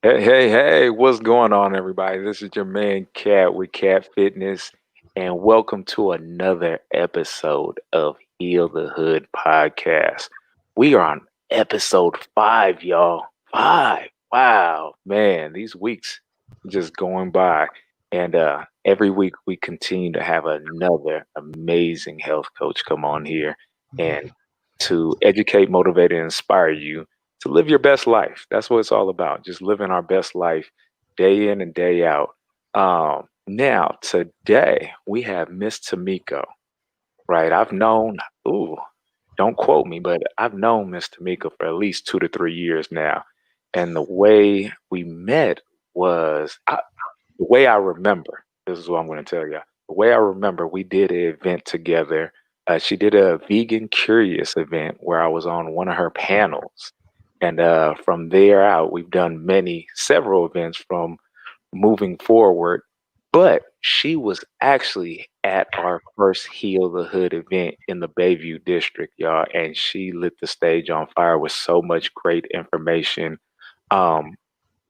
Hey, what's going on, everybody? This is your man Cat with Cat Fitness, and welcome to another episode of Heal the Hood podcast. We are on episode 5, y'all. 5. Wow, man, these weeks just going by. And every week we continue to have another amazing health coach come on here and to educate, motivate, and inspire you to live your best life. That's what it's all about. Just living our best life day in and day out. Now, today we have Miss Tamiko, right? Ooh, don't quote me, but I've known Miss Tamiko for at least 2 to 3 years now. And the way we met the way I remember, this is what I'm going to tell you. The way I remember, we did an event together. She did a Vegan Curious event where I was on one of her panels. And from there out, we've done several events from moving forward. But she was actually at our first Heal the Hood event in the Bayview district, y'all. And she lit the stage on fire with so much great information. Um,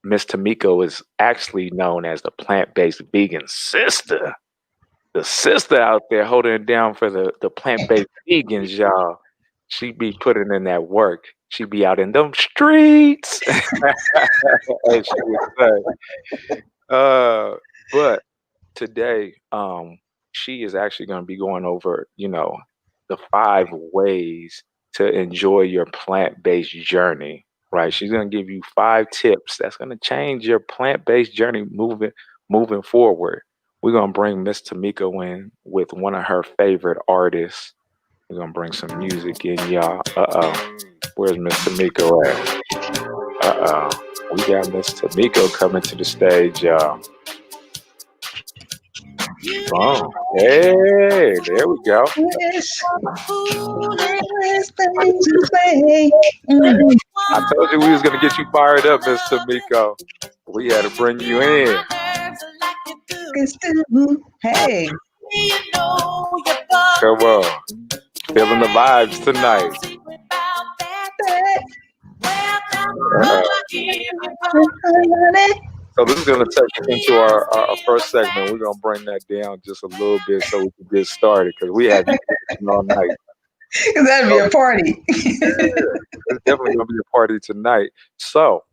Miss Tamiko is actually known as the plant-based vegan sister. The sister out there holding it down for the plant-based vegans, y'all. She be putting in that work. She be out in them streets. As she would say. But today, she is actually going to be going over, the 5 ways to enjoy your plant-based journey, right? She's going to give you 5 tips that's going to change your plant-based journey moving forward. We're going to bring Miss Tamiko in with one of her favorite artists. We're going to bring some music in, y'all. Uh-oh. Where's Miss Tamiko at? Uh-oh. We got Miss Tamiko coming to the stage, y'all. Oh, hey, there we go. I told you we was going to get you fired up, Miss Tamiko. We had to bring you in. Hey. Come on. Feeling the vibes tonight. So this is going to take us into our first segment. We're going to bring that down just a little bit so we can get started because we have you all night. Because that'd be a party. It's definitely going to be a party tonight. So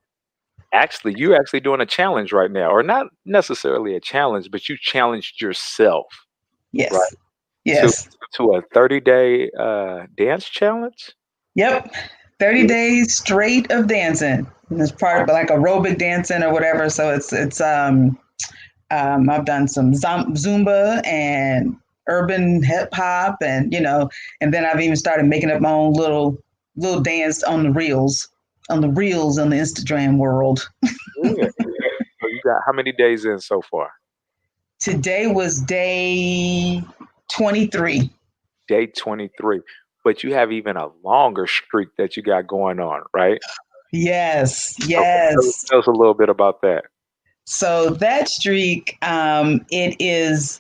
you're actually doing a challenge right now, or not necessarily a challenge, but you challenged yourself. Yes. Right? Yes. To a 30-day dance challenge? Yep. 30 days straight of dancing. It's part of like aerobic dancing or whatever. So it's I've done some Zumba and urban hip hop and and then I've even started making up my own little dance on the reels on the Instagram world. Yeah. So you got how many days in so far? Today was day 23. Day 23. But you have even a longer streak that you got going on, right? Yes. Tell us a little bit about that. So that streak, it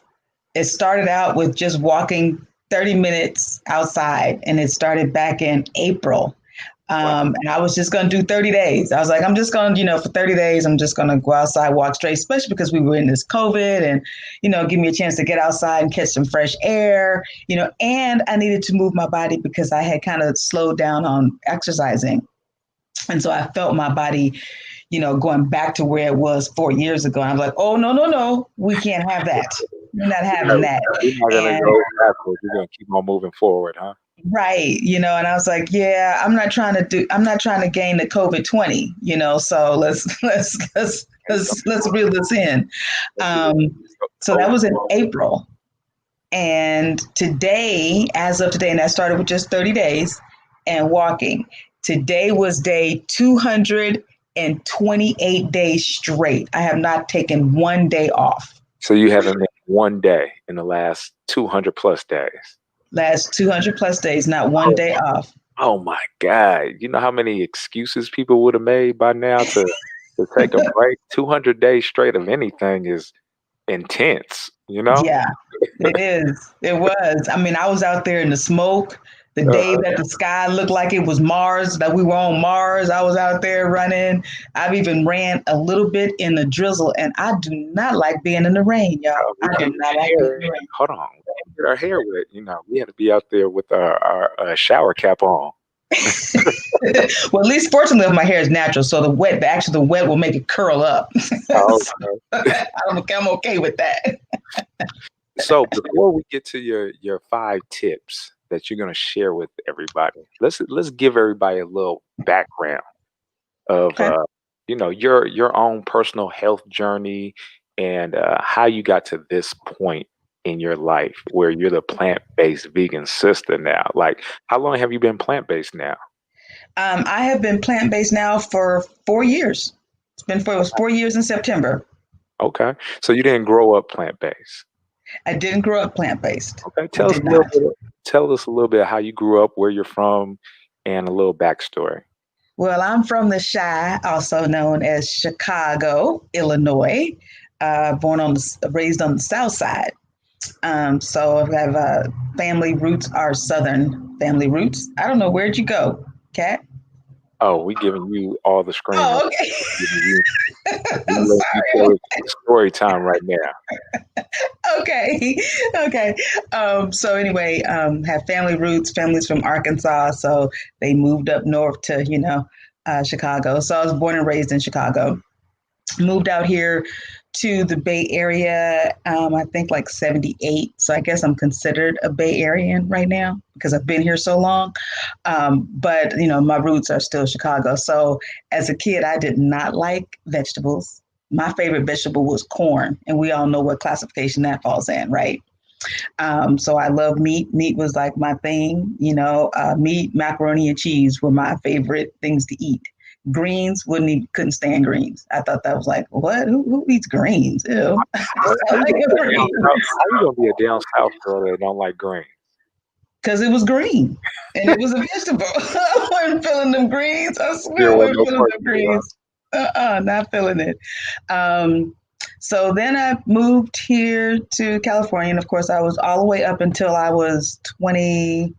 started out with just walking 30 minutes outside, and it started back in April. And I was just going to do 30 days. I was like, I'm just going to, for 30 days, I'm just going to go outside, walk straight, especially because we were in this COVID and, give me a chance to get outside and catch some fresh air, and I needed to move my body because I had kind of slowed down on exercising. And so I felt my body, going back to where it was 4 years ago. And I'm like, oh, no, we can't have that. We're not having that. You're not going to go backwards. You're going to keep on moving forward, huh? Right. And I was like, yeah, I'm not trying to gain the COVID 20, so let's reel this in. So that was in April. And today, as of today, and I started with just 30 days and walking. Today was day 228 days straight. I have not taken one day off. So you haven't missed one day in the last 200 plus days? Last 200 plus days, not one day off. Oh my God. You know how many excuses people would have made by now to take a break? 200 days straight of anything is intense, Yeah, it is. It was. I mean, I was out there in the smoke. The day that the sky looked like it was Mars, that we were on Mars, I was out there running. I've even ran a little bit in the drizzle, and I do not like being in the rain, y'all. We I do can't not like being in the rain. hold on. We can't get our hair wet. We had to be out there with our shower cap on. Well, at least fortunately, my hair is natural, so the wet will make it curl up. Oh, So, I'm okay with that. so before we get to your 5 tips that you're gonna share with everybody, let's give everybody a little background of Okay. your own personal health journey and how you got to this point in your life where you're the plant-based vegan sister now. Like, how long have you been plant-based now? I have been plant based now for 4 years. It was 4 years in September. Okay, so you didn't grow up plant-based. I didn't grow up plant based. Okay, I did not. tell us a little bit how you grew up, where you're from, and a little backstory. Well, I'm from the Chi, also known as Chicago, Illinois. Raised on the South Side. So I have family roots are Southern family roots. I don't know, where'd you go, Kat? Oh, we giving you all the screen. Oh, okay. You story time right now. Okay. Okay. So anyway, have family roots, families from Arkansas. So they moved up north to, Chicago. So I was born and raised in Chicago. Moved out here to the Bay Area, I think like 78. So I guess I'm considered a Bay Arean right now because I've been here so long. But, my roots are still Chicago. So as a kid, I did not like vegetables. My favorite vegetable was corn, and we all know what classification that falls in, right? So I love meat. Meat was like my thing, meat, macaroni, and cheese were my favorite things to eat. Greens couldn't stand greens. I thought that was like, what? Who eats greens? Ew. How you gonna be a down south girl that don't like green? Because it was green and it was a vegetable. I wasn't feeling them greens. I swear I wasn't feeling them greens. Not feeling it. So then I moved here to California, and of course I was all the way up until I was 22,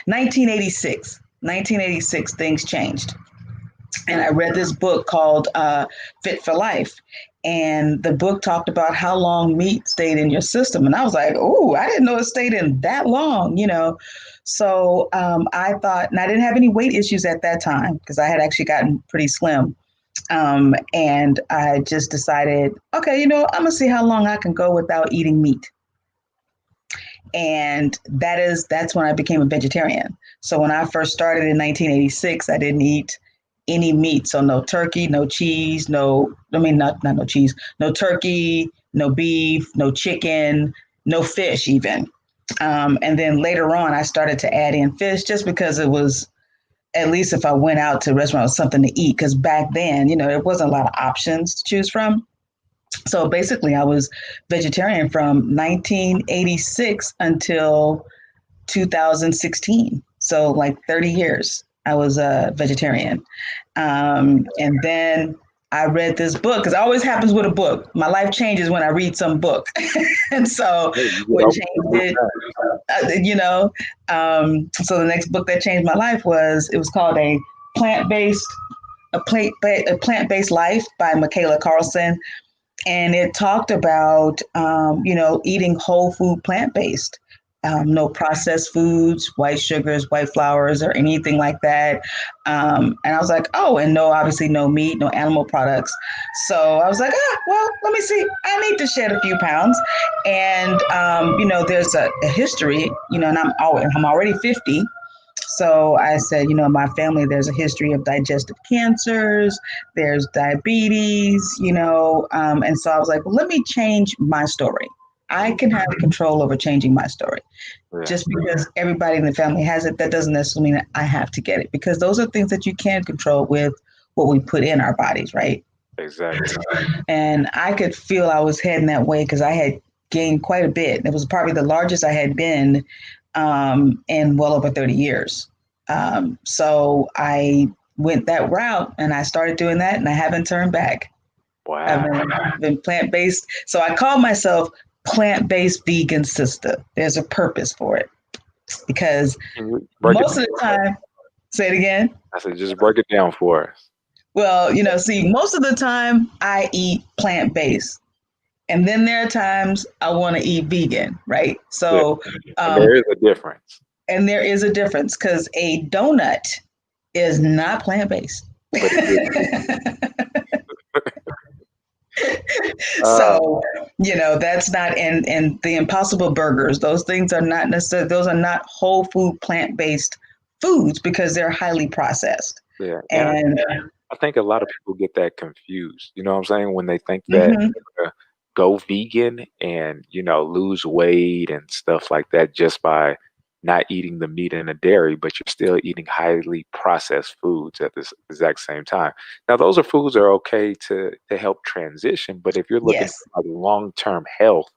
1986. 1986, things changed. And I read this book called Fit for Life. And the book talked about how long meat stayed in your system. And I was like, oh, I didn't know it stayed in that long, So I thought, and I didn't have any weight issues at that time because I had actually gotten pretty slim. And I just decided, okay, I'm going to see how long I can go without eating meat. And that's when I became a vegetarian. So when I first started in 1986, I didn't eat any meat. So no turkey, no cheese, not no cheese, no turkey, no beef, no chicken, no fish even. And then later on, I started to add in fish just because it was, at least if I went out to a restaurant, it was something to eat. Because back then, there wasn't a lot of options to choose from. So basically, I was vegetarian from 1986 until 2016. So like 30 years, I was a vegetarian. And then I read this book because it always happens with a book. My life changes when I read some book. And so what changed it, so the next book that changed my life was called a plant-based life by Michaela Carlson. And it talked about, eating whole food plant-based, no processed foods, white sugars, white flours, or anything like that. And I was like, oh, and obviously no meat, no animal products. So I was like, well, let me see. I need to shed a few pounds. And, there's a history, and I'm already 50. So I said, my family, there's a history of digestive cancers, there's diabetes, and so I was like, well, let me change my story. I can have control over changing my story. Yeah. Just because everybody in the family has it, that doesn't necessarily mean that I have to get it, because those are things that you can control with what we put in our bodies, right? Exactly. And I could feel I was heading that way because I had gained quite a bit. It was probably the largest I had been in well over 30 years. So I went that route and I started doing that, and I haven't turned back. Wow. I've been plant-based. So I call myself PlantBased Vegan Sistah. There's a purpose for it because Can you break it most down? of the time, say it again. I said, just break it down for us. Well, see, most of the time I eat plant based. And then there are times I want to eat vegan, right? Yeah. So, And there is a difference. and there is a difference because a donut is not plant based. But it is. Uh, So, that's not, and the Impossible Burgers, those things are not necessarily, those are not whole food plant based foods because they're highly processed. yeah. And And I think a lot of people get that confused. You know what I'm saying? When they think that mhm, go vegan and, lose weight and stuff like that just by not eating the meat and the dairy, but you're still eating highly processed foods at this exact same time. Now, those are foods that are okay to help transition, but if you're looking yes, for like long-term health,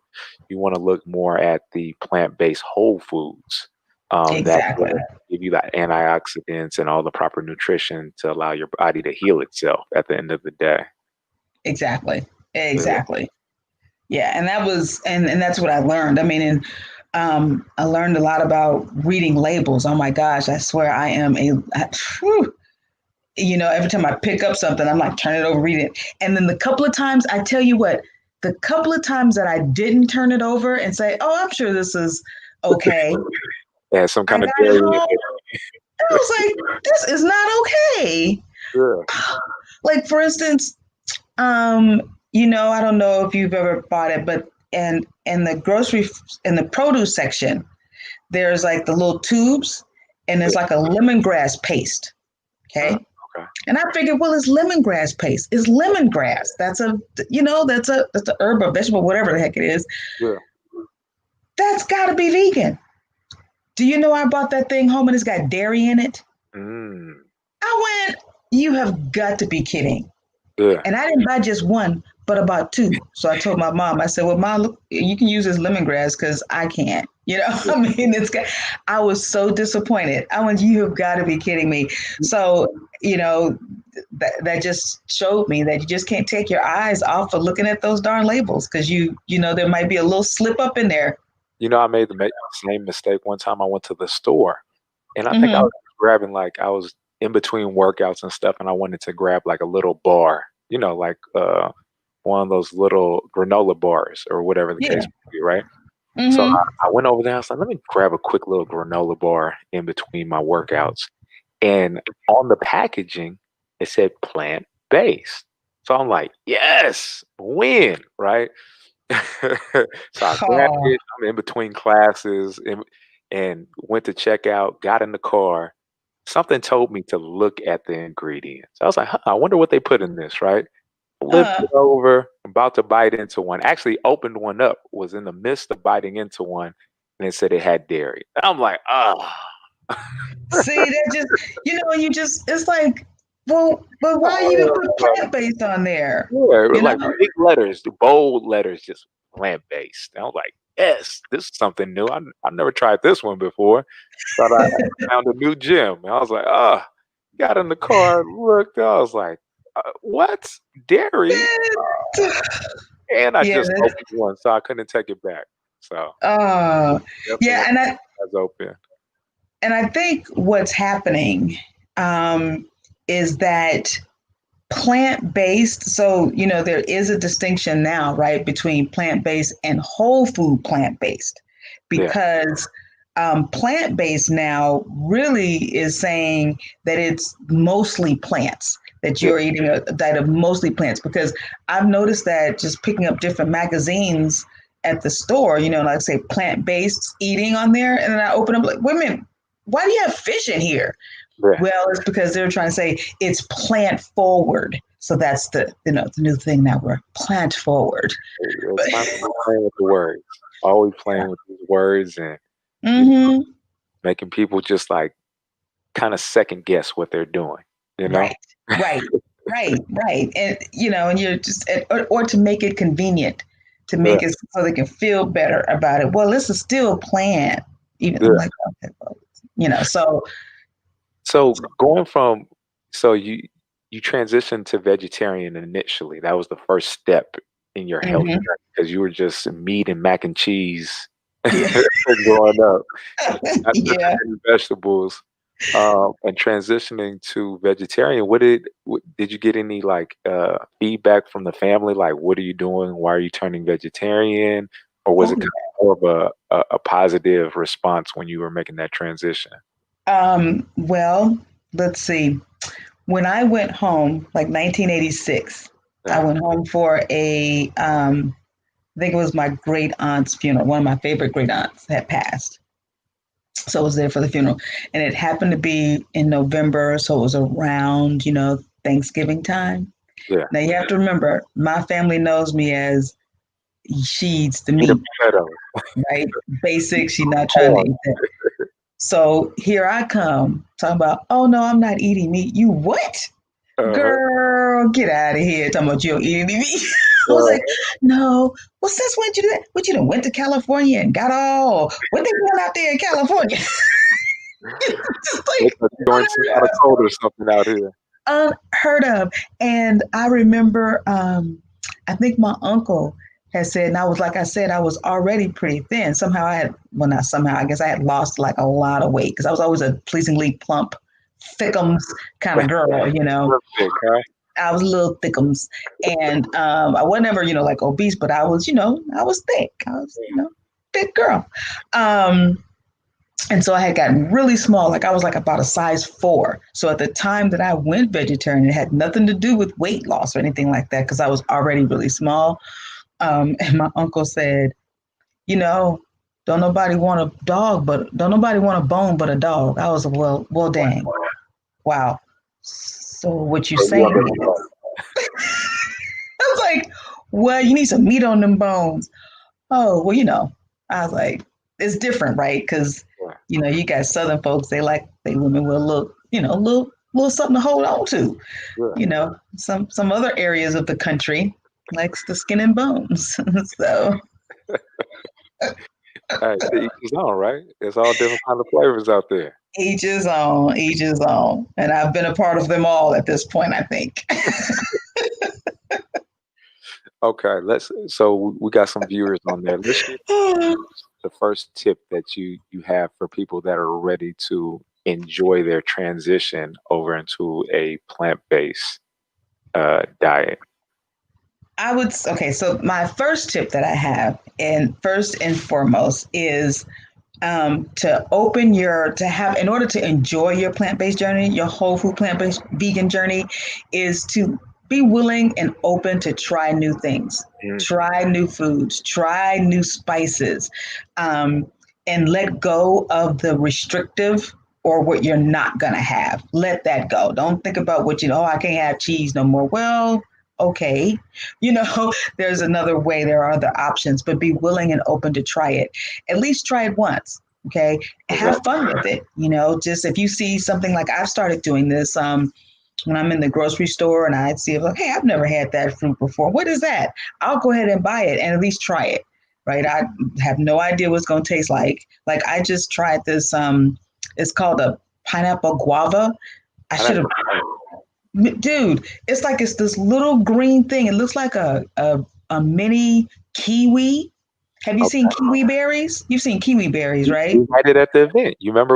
you want to look more at the plant-based whole foods that exactly, will give you the antioxidants and all the proper nutrition to allow your body to heal itself at the end of the day. exactly, Yeah. exactly. Yeah, and that was and that's what I learned. I mean, and I learned a lot about reading labels. Oh my gosh, I swear I am whew, every time I pick up something, I'm like, turn it over, read it. And then the couple of times, I tell you what, the couple of times that I didn't turn it over and say, oh, I'm sure this is okay, Yeah, some I kind of got it dairy. home. And I was like, this is not okay. Yeah. Like, for instance, I don't know if you've ever bought it, but and the in the produce section, there's like the little tubes, and there's Yeah. like a lemongrass paste. Oh, Okay. okay. And I figured, well, it's lemongrass paste. It's lemongrass. That's a herb or vegetable, whatever the heck it is. Yeah. That's got to be vegan. Do you know I bought that thing home and it's got dairy in it? Mm. I went, you have got to be kidding. Yeah. And I didn't buy just one, but about two. So I told my mom, I said, well, Mom, look, you can use this lemongrass because I can't. Yeah. I mean, I was so disappointed. I went, you have got to be kidding me. So, that just showed me that you just can't take your eyes off of looking at those darn labels because there might be a little slip up in there. I made the same mistake one time. I went to the store, and I think I Mm-hmm. was grabbing I was in between workouts and stuff, and I wanted to grab like a little bar, like one of those little granola bars or whatever the case Yeah. may be, right? So Mm-hmm. I went over there. I was like, let me grab a quick little granola bar in between my workouts. And on the packaging, it said plant based. So I'm like, yes, win, right? So I grabbed Oh, it. I'm in between classes and went to check out, got in the car. Something told me to look at the ingredients. I was like, I wonder what they put in this, right? Flipped uh, it over, about to bite into one. Actually opened one up, was in the midst of biting into one, and it said it had dairy. I'm like, oh. see, that just, it's like, well, but why you even put plant based on there? Yeah, You know? like big letters, the bold letters, just plant-based. I was like, yes, this is something new. I've never tried this one before. Thought I found a new gym. I was like, oh, got in the car, looked, I was like, what? Dairy? And I Yeah, just opened one, so I couldn't take it back. So uh, definitely yeah, want and I to open. and I think what's happening is that plant based. So there is a distinction now, right, between plant based and whole food plant based, Yeah, because plant based now really is saying that it's mostly plants. That yeah, you're eating a diet of mostly plants, because I've noticed that just picking up different magazines at the store, like say plant based eating on there, and then I open up like, wait a minute, why do you have fish in here? yeah. Well, it's because they're trying to say it's plant forward. So that's the new thing now. We're plant forward. It's But time to stop playing with the words. Always playing with these words and you know, mm-hmm. making people just kind of second guess what they're doing, you know? Right, right, right. And and you're just or to make it convenient, to Yeah, make it so they can feel better about it. Well, this is still plant. Even I'm yeah. like, okay, well, so So going from so you transitioned to vegetarian initially. That was the first step in your health Hmm. because you were just meat and mac and cheese Yeah. growing up, not touching Yeah. any vegetables. And transitioning to vegetarian, did you get any like feedback from the family? Like, what are you doing? Why are you turning vegetarian? Or was Oh, it kind of more of a positive response when you were making that transition? well, let's see. When I went home, like 1986, I Yeah, went home for I think it was my great aunt's funeral. One of my favorite great aunts had passed. So I was there for the funeral. And it happened to be in November. So it was around, Thanksgiving time. yeah. Now you have to remember, my family knows me as she eats the Eat a meat, potato. right? Basic. She's not trying to Corn. eat that. So here I come talking about, oh no, I'm not eating meat. You what? Uh-huh. Girl, get out of here. Talking about you don't eat any meat. I was Uh, like, no. Well, since when you do that? What you done went to California and got all what they doing out there in California? Just it's like a joint kind of cold or something out here. unheard of. And I remember I think my uncle had said, and I was like I said, I was already pretty thin. Somehow I had well not somehow, I guess I had lost like a lot of weight because I was always a pleasingly plump, thickums kind of girl. Perfect, huh? I was a little thickums, and I wasn't ever, like obese, but I was, I was thick. I was, thick girl. Um, and so I had gotten really small, like I was like about a size 4. So at the time that I went vegetarian, it had nothing to do with weight loss or anything like that because I was already really small. And my uncle said, you know, don't nobody want a bone but a dog. I was well, dang, wow. So what you So you saying understand. is, I was like, well, you need some meat on them bones. Oh, well, I was like, it's different, right? Because, Yeah, you got Southern folks, they women with a little, little something to hold on to. yeah. Some other areas of the country likes the skin and bones. So Hey, to each his own, right? It's all different kind of flavors out there. each his own. And I've been a part of them all at this point, I think. Okay, so we got some viewers on there. Let's get the first tip that you have for people that are ready to enjoy their transition over into a plant-based diet. Okay, so my first tip that I have, and first and foremost, is in order to enjoy your plant-based journey, your whole food plant-based vegan journey, is to be willing and open to try new things, Mm, try new foods, try new spices, um, and let go of the restrictive or what you're not going to have. Let that go. Don't think about oh, I can't have cheese no more. Well, okay, there's another way, there are other options, but be willing and open to try it. At least try it once. Okay. Have exactly. fun with it. Just if you see something, like I've started doing this, when I'm in the grocery store and I see it, like, hey, I've never had that fruit before. What is that? I'll go ahead and buy it and at least try it. Right. I have no idea what it's going to taste like. Like I just tried this, it's called a pineapple guava. I should have, dude, it's this little green thing. It looks like a mini kiwi. Have you seen Okay. kiwi berries? You've seen kiwi berries, right? We had it at the event. You remember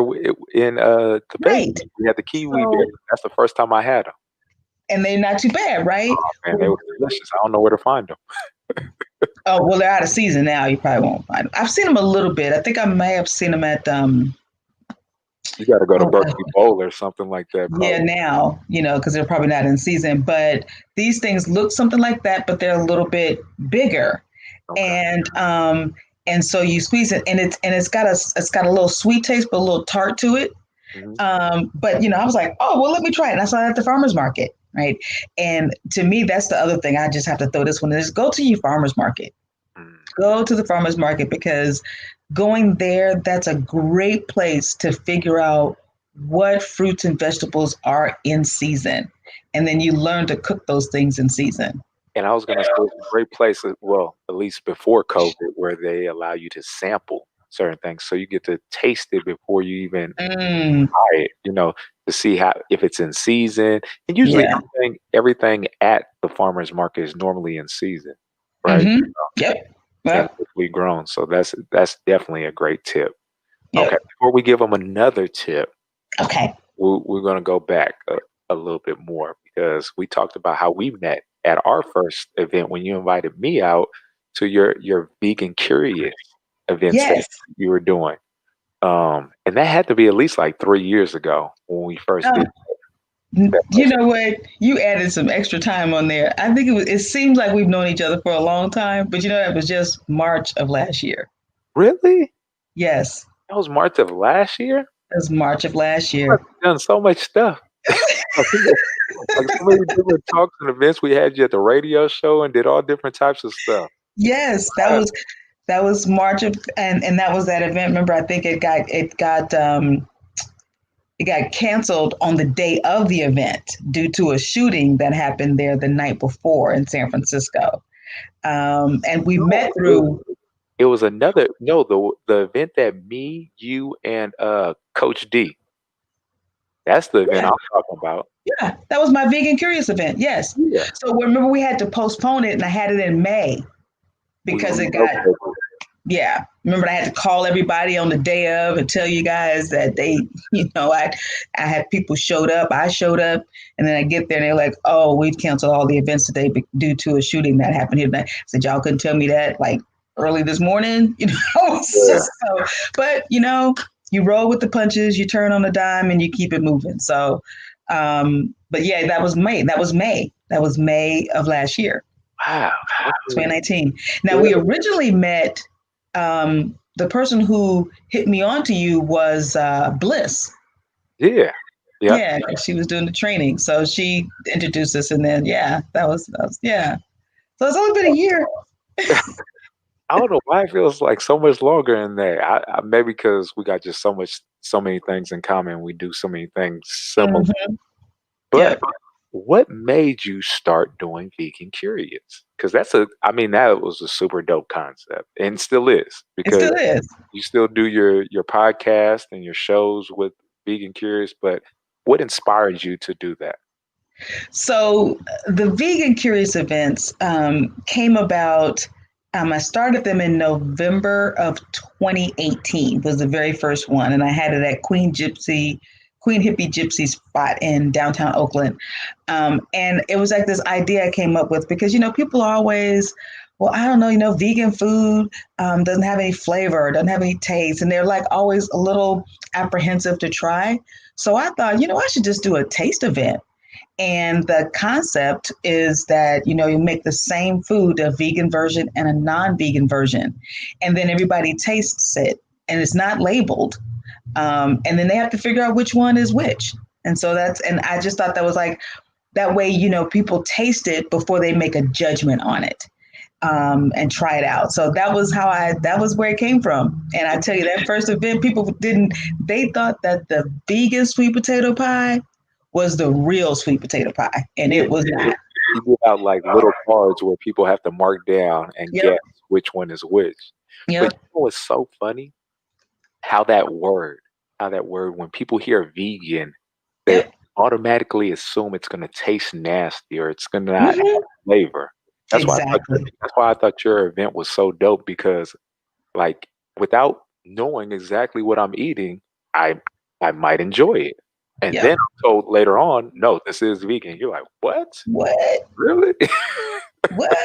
in Tobago, Right. we had the kiwi So, berries. That's the first time I had them. and they're not too bad, right? Oh man, they Well, were delicious. I don't know where to find them. oh, well, they're out of season now. You probably won't find them. I've seen them a little bit. I think I may have seen them at You got to go to oh, Berkeley Bowl or something like that, yeah, probably. now, because they're probably not in season. But these things look something like that, but they're a little bit bigger. Okay. And so you squeeze it, and it's got a little sweet taste, but a little tart to it. Hmm. But I was like, oh well, let me try it. And I saw it at the farmers market, right? And to me, that's the other thing. I just have to throw this one in: is go to your farmers market. Go to the farmers market, because going there, that's a great place to figure out what fruits and vegetables are in season, and then you learn to cook those things in season. And I was going to say it's a great place, well, at least before COVID, where they allow you to sample certain things. So you get to taste it before you even Mm, buy it, to see how if it's in season. And usually yeah. everything at the farmer's market is normally in season. right? Yep. And Yep. locally grown. So that's definitely a great tip. Okay, Yep. before we give them another tip, Okay. we're going to go back a little bit more because we talked about how we met at our first event when you invited me out to your vegan curious events that Yes. you were doing. And that had to be at least like 3 years ago when we first did Um, that you first. know what? You added some extra time on there. I think it seems like we've known each other for a long time, but that was just March of last year. Really? Yes. That was March of last year? It was March of last You must year. have done so much stuff. Like so many different talks and events. We had you at the radio show and did all different types of stuff. Yes, Wow. that was March of, and that was that event. Remember, I think it got canceled on the day of the event due to a shooting that happened there the night before in San Francisco. And we met No, through. it was another no, the event that me, you, and Coach D. That's the event Yeah, I'm talking about. yeah, that was my vegan curious event. Yes. Yeah. So remember, we had to postpone it, and I had it in May We because it got. relocated. Yeah, remember I had to call everybody on the day of and tell you guys that I had people showed up, I showed up, and then I get there and they're like, "Oh, we've canceled all the events today due to a shooting that happened here tonight." I said, "Y'all couldn't tell me that like early this morning, Yeah. so, but you roll with the punches, you turn on the dime, and you keep it moving. So, but yeah, that was May. That was May. That was May of last year, Wow. Okay. 2019. Now Yeah. we originally met. The person who hit me onto you was Bliss. Yeah. Yep. Yeah, she was doing the training, so she introduced us, and then that was yeah. So it's only been a year. I don't know why it feels like so much longer in there. Maybe because we got just so many things in common. We do so many things similar. Mm-hmm. But Yep, what made you start doing Vegan Curious? Because I mean, that was a super dope concept and still is it because still is. you still do your podcast and your shows with Vegan Curious. But what inspired you to do that? So the vegan curious events came about. I started them in November of 2018 was the very first one, and I had it at Queen Hippie Gypsy spot in downtown Oakland. And it was like this idea I came up with because people are always, well, I don't know, vegan food doesn't have any flavor, doesn't have any taste, and they're like always a little apprehensive to try. So I thought, I should just do a taste event. And the concept is that, you make the same food, a vegan version and a non-vegan version, and then everybody tastes it and it's not labeled. And then they have to figure out which one is which. And I just thought that was like, that way, people taste it before they make a judgment on it. And try it out. So that was where it came from. And I tell you, that first event, they thought that the vegan sweet potato pie was the real sweet potato pie, and Yeah, it was not. you give out like little cards where people have to mark down and Yep, guess which one is which. But yep, what's so funny? How that word, when people hear vegan, they yep. automatically assume it's gonna taste nasty or it's gonna not have Hmm. flavor. Exactly. That's why I thought your event was so dope because like without knowing exactly what I'm eating, I I might enjoy it. And then Yep. I'm told later on, no, this is vegan. You're like, what? What? Really? What?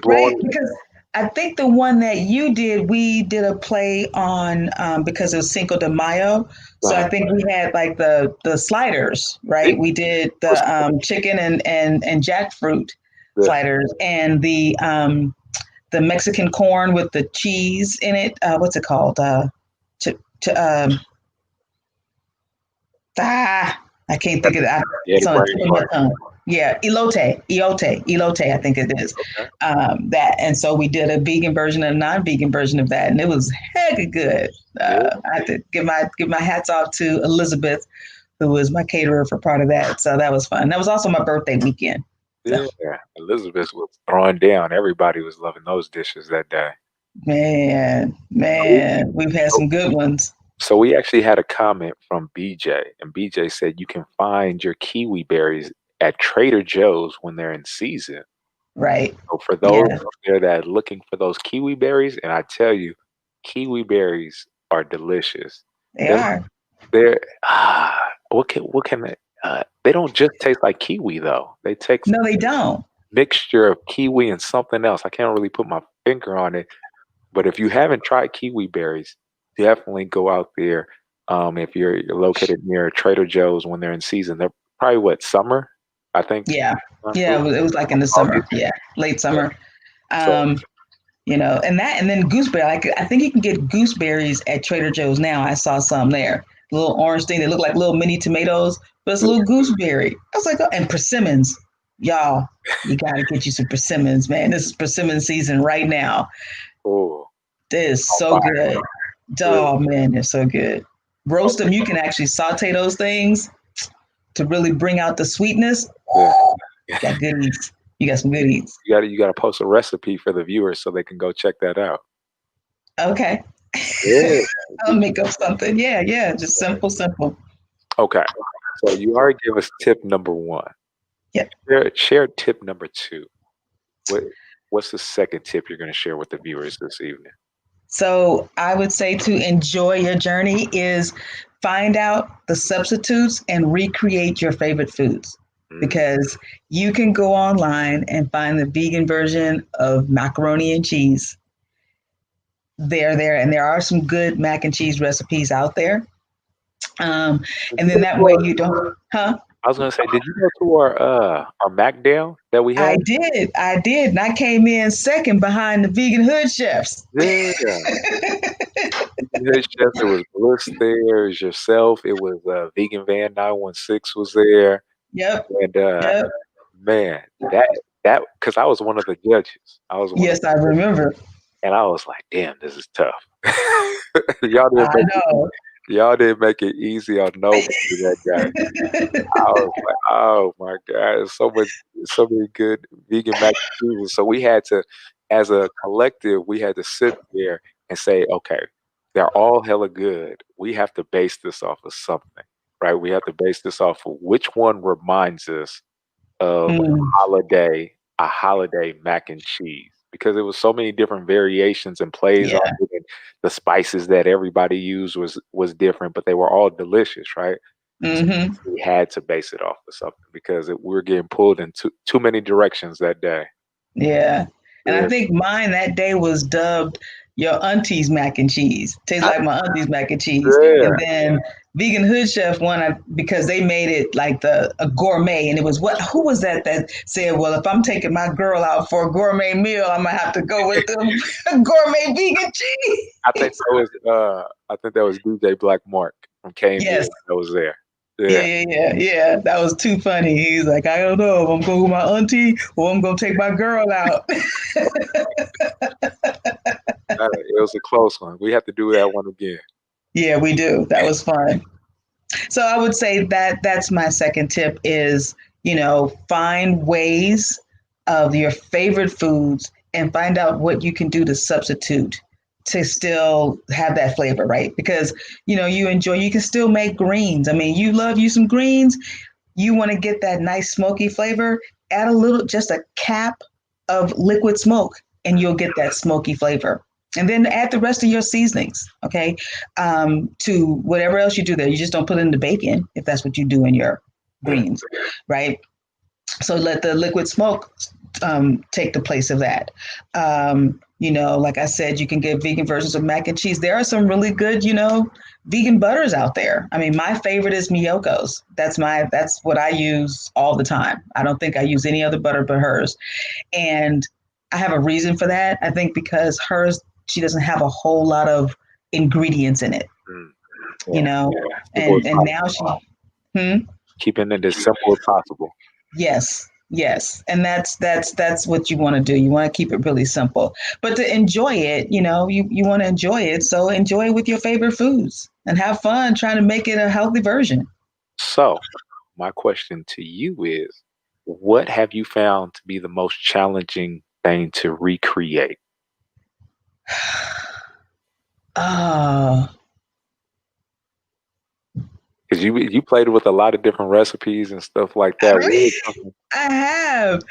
Blown Right? Because I think the one that you did, we did a play on because it was Cinco de Mayo. So I uh, think we had like the sliders, right? We did the chicken and jackfruit the sliders and the Mexican corn with the cheese in it. What's it called? To, to, I can't think of it. yeah, It's the on the brain tip of my part. tongue. Yeah, elote, I think it is. Okay. That, and so we did a vegan version and a non-vegan version of that, and it was heck good. Yeah, I have to give my hats off to Elizabeth, who was my caterer for part of that. So that was fun. That was also my birthday weekend. So yeah. Elizabeth was throwing down. Everybody was loving those dishes that day. man, we've had So some good ones. so we actually had a comment from BJ, and BJ said you can find your kiwi berries at Trader Joe's when they're in season. Right. So for those Yeah, out there that are looking for those kiwi berries, and I tell you, kiwi berries are delicious. they They're are. what can they don't just taste like kiwi though. They taste No, they don't. mixture of kiwi and something else. I can't really put my finger on it, but if you haven't tried kiwi berries, definitely go out there. If you're located near Trader Joe's when they're in season, they're probably what summer, I think. Yeah. Fruit, Yeah, it was like in the summer. August. Yeah, late Yeah. summer. So, Um, and then gooseberry. Like I think you can get gooseberries at Trader Joe's now. I saw some there. Little orange thing. They look like little mini tomatoes, but it's a little gooseberry. I was like, oh, and persimmons. Y'all, you gotta get you some persimmons, man. This is persimmon season right now. oh, This is on so fire. good. Really. Oh man, they're so good. Roast them. You can actually saute those things to really bring out the sweetness. Yeah. Got good eats. You got some good eats. You gotta post a recipe for the viewers so they can go check that out. Okay. Yeah. I'll make up something. Yeah, yeah. Just simple, simple. Okay. So you already gave us tip number one. Yeah. Share tip number two. What what's the second tip you're going to share with the viewers this evening? So I would say to enjoy your journey is find out the substitutes and recreate your favorite foods Mm. because you can go online and find the vegan version of macaroni and cheese. They're there, and there are some good mac and cheese recipes out there. Um, Did and you then go that to way you don't, huh? I was going to say, did you go to our Mac Dale that we had? I did, and I came in second behind the vegan hood chefs. Yeah. Vegan Hood Chef. It was Bliss there. It was yourself. It was Vegan Van 916 was there, Yep, and yep. man, that because I was one of the judges. I was one of Yes, I the, remember. and I was like, damn, this is tough. y'all didn't I make it, know. y'all didn't make it easy on nobody that day. I was like, oh my god, there's so many good vegan mac and cheeses. So we had to, as a collective, we had to sit there and say, okay, they're all hella good. We have to base this off of something, right? We have to base this off of which one reminds us of Mm, a holiday mac and cheese because there was so many different variations and plays on yeah. it. And the spices that everybody used was different, but they were all delicious, right? So Hmm. we had to base it off of something because we were getting pulled in too many directions that day. Yeah. And I Yeah, think mine that day was dubbed your auntie's mac and cheese. Tastes I, like my auntie's mac and cheese. yeah, And then Vegan Hood Chef won because they made it like a gourmet. And it was who was that said, well, if I'm taking my girl out for a gourmet meal, I'm gonna have to go with the gourmet vegan cheese. I think that was DJ Black Mark from KMU Yes. that was there. Yeah, Yeah, yeah, yeah, yeah. That was too funny. He's like, I don't know if I'm going with my auntie or I'm gonna take my girl out. it was a close one. We have to do that one again. Yeah, we do. That was fun. So I would say that that's my second tip is, find ways of your favorite foods and find out what you can do to substitute to still have that flavor, right? Because, you can still make greens. I mean, you love you some greens, you want to get that nice smoky flavor, add just a cap of liquid smoke, and you'll get that smoky flavor. And then add the rest of your seasonings, okay, to whatever else you do there. You just don't put in the bacon if that's what you do in your Mm. greens, right? So let the liquid smoke take the place of that. Like I said, you can get vegan versions of mac and cheese. There are some really good, vegan butters out there. I mean, my favorite is Miyoko's. That's what I use all the time. I don't think I use any other butter but hers. And I have a reason for that. I think because she doesn't have a whole lot of ingredients in it, Mm. you Yeah, know, simple as and now possible. hmm? Keeping it as simple as possible. Yes, yes, and that's what you want to do. You want to keep it really simple, but to enjoy it, you want to enjoy it. So enjoy it with your favorite foods and have fun trying to make it a healthy version. So, my question to you is, what have you found to be the most challenging thing to recreate? Oh, Because you played with a lot of different recipes and stuff like that. What is something? I have.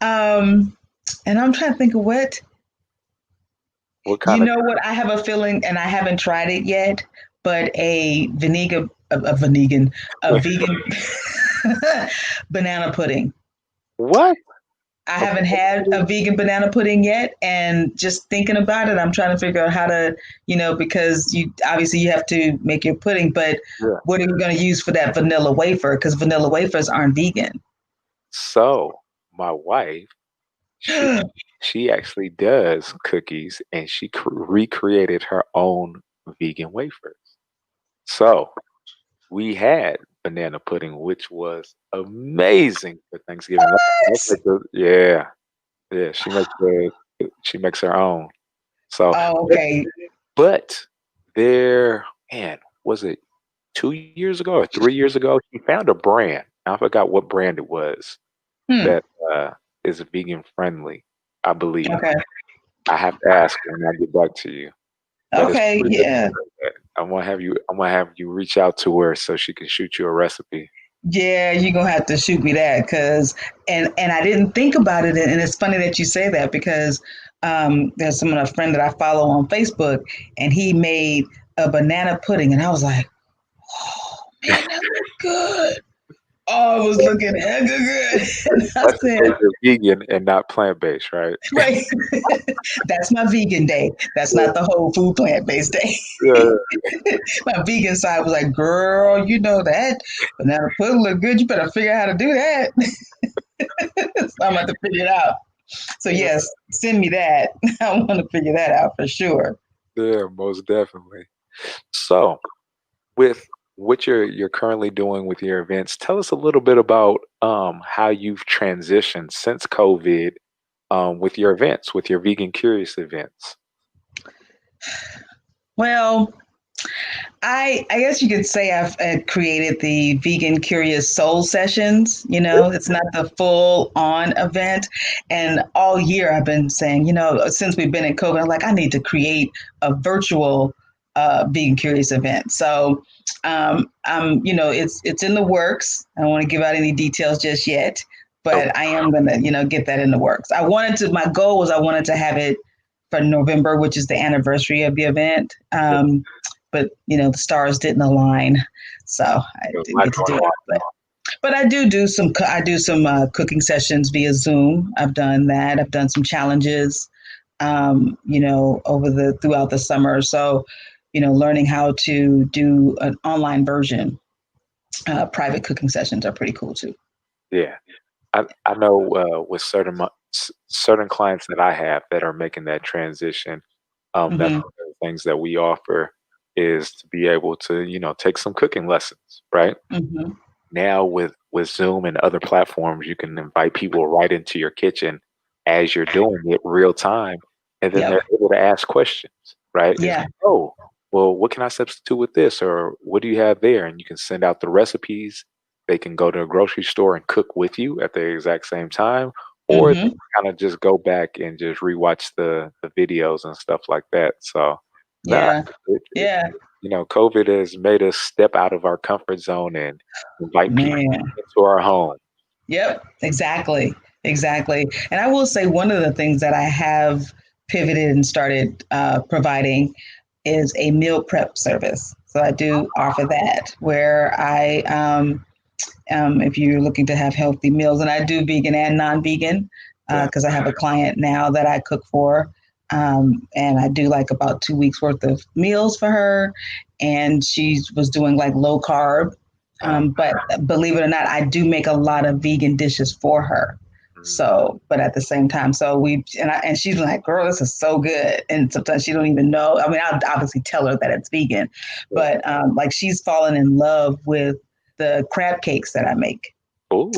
Um, And I'm trying to think of what. What You kind of know what? I have a feeling, and I haven't tried it yet, but a vegan banana pudding. what? I A haven't had a vegan banana pudding yet, and just thinking about it, I'm trying to figure out how to, because you obviously you have to make your pudding, but Yeah. what are you going to use for that vanilla wafer? Because vanilla wafers aren't vegan. So my wife, she she actually does cookies, and she recreated her own vegan wafers. So we had banana pudding, which was amazing for Thanksgiving. What? Yeah, yeah. She makes her own. So, Oh, but, okay. but there, man, was it 2 years ago or 3 years ago? She found a brand. I forgot what brand it was Hmm. that is vegan friendly, I believe. Okay. I have to ask her when I get back to you. But it's Okay. pretty Yeah. good. I'm gonna have you reach out to her so she can shoot you a recipe. Yeah, you're gonna have to shoot me that because and I didn't think about it, and it's funny that you say that because there's a friend that I follow on Facebook, and he made a banana pudding, and I was like, oh man, that looked good. Oh, it was looking hella good. And I That's said, because you're vegan and not plant-based, right? right, that's my vegan day. That's Yeah, not the whole food plant based day. yeah, My vegan side was like, girl, you know that banana pudding look good. You better figure out how to do that. So I'm about to figure it out. So yes, send me that. I want to figure that out for sure. yeah, most definitely. So, with what you're currently doing with your events, tell us a little bit about how you've transitioned since COVID with your events, with your Vegan Curious events. Well, I guess you could say I've created the Vegan Curious Soul Sessions. It's not the full on event. And all year I've been saying, since we've been in COVID, I'm like, I need to create a virtual Vegan Curious event. So, it's in the works. I don't want to give out any details just yet, So, but I am gonna, get that in the works. My goal was I wanted to have it for November, which is the anniversary of the event. But the stars didn't align, so I there's a didn't lot get to going do it. on. But I do some cooking sessions via Zoom. I've done that. I've done some challenges, over the throughout the summer. So, learning how to do an online version. Private cooking sessions are pretty cool too. Yeah. I know with certain clients that I have that are making that transition, that's Hmm. one of the things that we offer is to be able to, take some cooking lessons, right? Hmm. Now with Zoom and other platforms, you can invite people right into your kitchen as you're doing it real time, and then Yep. they're able to ask questions, right? It's Yeah. like, oh, well, what can I substitute with this, or what do you have there? And you can send out the recipes. They can go to a grocery store and cook with you at the exact same time, or they Hmm. can kind of just go back and just rewatch the videos and stuff like that. So, nah, Yeah. Yeah. COVID has made us step out of our comfort zone and invite people Man. into our home. Yep, exactly. Exactly. And I will say one of the things that I have pivoted and started providing is a meal prep service. So I do offer that where if you're looking to have healthy meals, and I do vegan and non vegan Yeah. because I have a client now that I cook for. And I do like about 2 weeks worth of meals for her. And she was doing like low carb. Uh, But believe it or not, I do make a lot of vegan dishes for her. mm, So, but at the same time, so and she's like, "Girl, this is so good." And sometimes she don't even know. I mean, I'll obviously tell her that it's vegan, yeah. but like she's fallen in love with the crab cakes that I make. Ooh.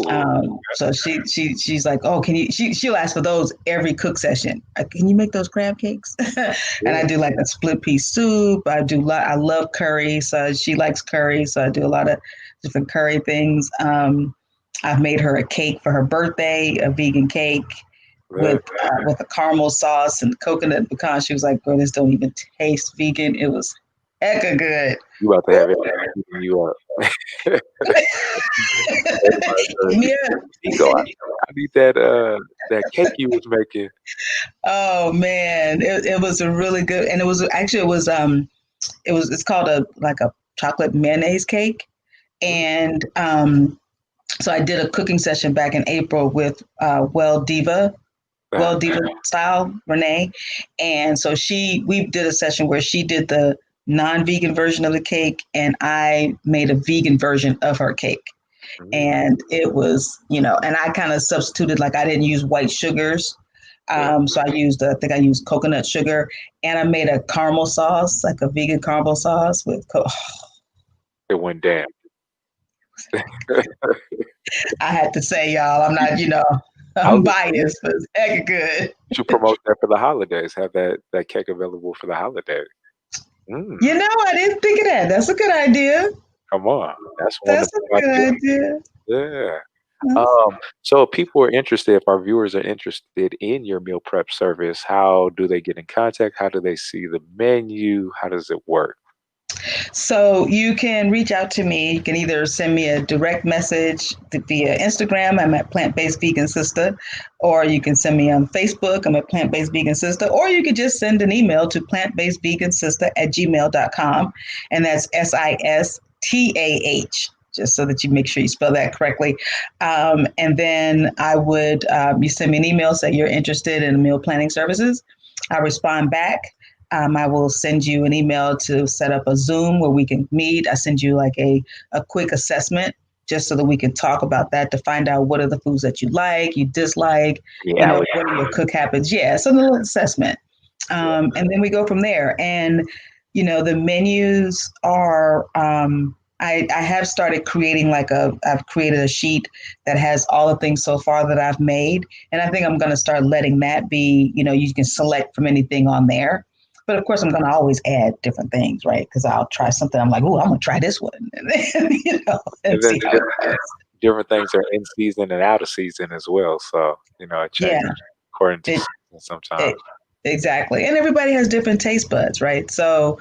So she's like, oh, can you? She'll ask for those every cook session. Can you make those crab cakes? And I Yeah. do like a split pea soup. I love curry, so she likes curry. So I do a lot of different curry things. I've made her a cake for her birthday, a vegan cake Look, with a caramel sauce and coconut pecan. She was like, "Girl, this don't even taste vegan." It was hecka good. you about to have it eating you up. Everybody knows Yeah. Tamiko. need that cake you was making. Oh man, it was a really good, and it's called a chocolate mayonnaise cake, and so I did a cooking session back in April with Uh, Well Diva Style Renee, and so we did a session where she did the non-vegan version of the cake, and I made a vegan version of her cake. mm, And it was, and I kind of substituted, like I didn't use white sugars. yeah, So I think I used coconut sugar, and I made a caramel sauce, like a vegan caramel sauce with, it went down. I had to say, y'all, I'm not, I I'm was you biased, but it's heck good. should promote that for the holidays. Have that cake available for the holidays. Mm, I didn't think of that. That's a good idea. come on, that's one of That's a my good idea. yeah. So if people are interested, if our viewers are interested in your meal prep service, how do they get in contact? How do they see the menu? How does it work? So you can reach out to me. You can either send me a direct message via Instagram. I'm at PlantBased Vegan Sistah, or you can send me on Facebook. I'm at PlantBased Vegan Sistah, or you could just send an email to plantbasedvegansistah@gmail.com, and that's SISTAH. Just so that you make sure you spell that correctly. And then you send me an email, say you're interested in meal planning services. I respond back. I will send you an email to set up a Zoom where we can meet. I send you like a quick assessment just so that we can talk about that, to find out what are the foods that you like, you dislike, Yeah, what are your cook habits. Yeah, so a little assessment. And then we go from there. And, the menus are, I have started creating I've created a sheet that has all the things so far that I've made. And I think I'm going to start letting that be, you can select from anything on there. But of course, I'm going to always add different things, right? Because I'll try something. I'm like, oh, I'm going to try this one, and then, and and then see how it goes. different things are in season and out of season as well. So it Yeah, changes according to it, season sometimes. it exactly. And everybody has different taste buds, right? So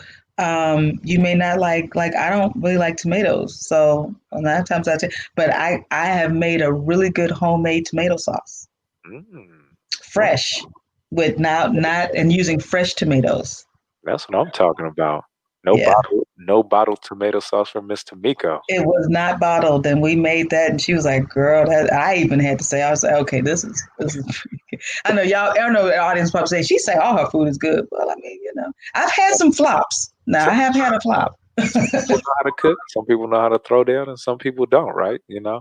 you may not like I don't really like tomatoes, so a lot of times but I have made a really good homemade tomato sauce, Mm. Oh, fresh, with not and using fresh tomatoes. that's what I'm talking about. Yeah. No bottled tomato sauce from Miss Tamiko. It was not bottled, and we made that, and she was like, "Girl, that." I even had to say, "I was like, okay, this is." I know y'all. I know the audience probably say she say all her food is good. Well, I mean, I've had some flops. Now I Some, have had a flop. some people know how to cook. Some people know how to throw down, and some people don't. Right? Yeah,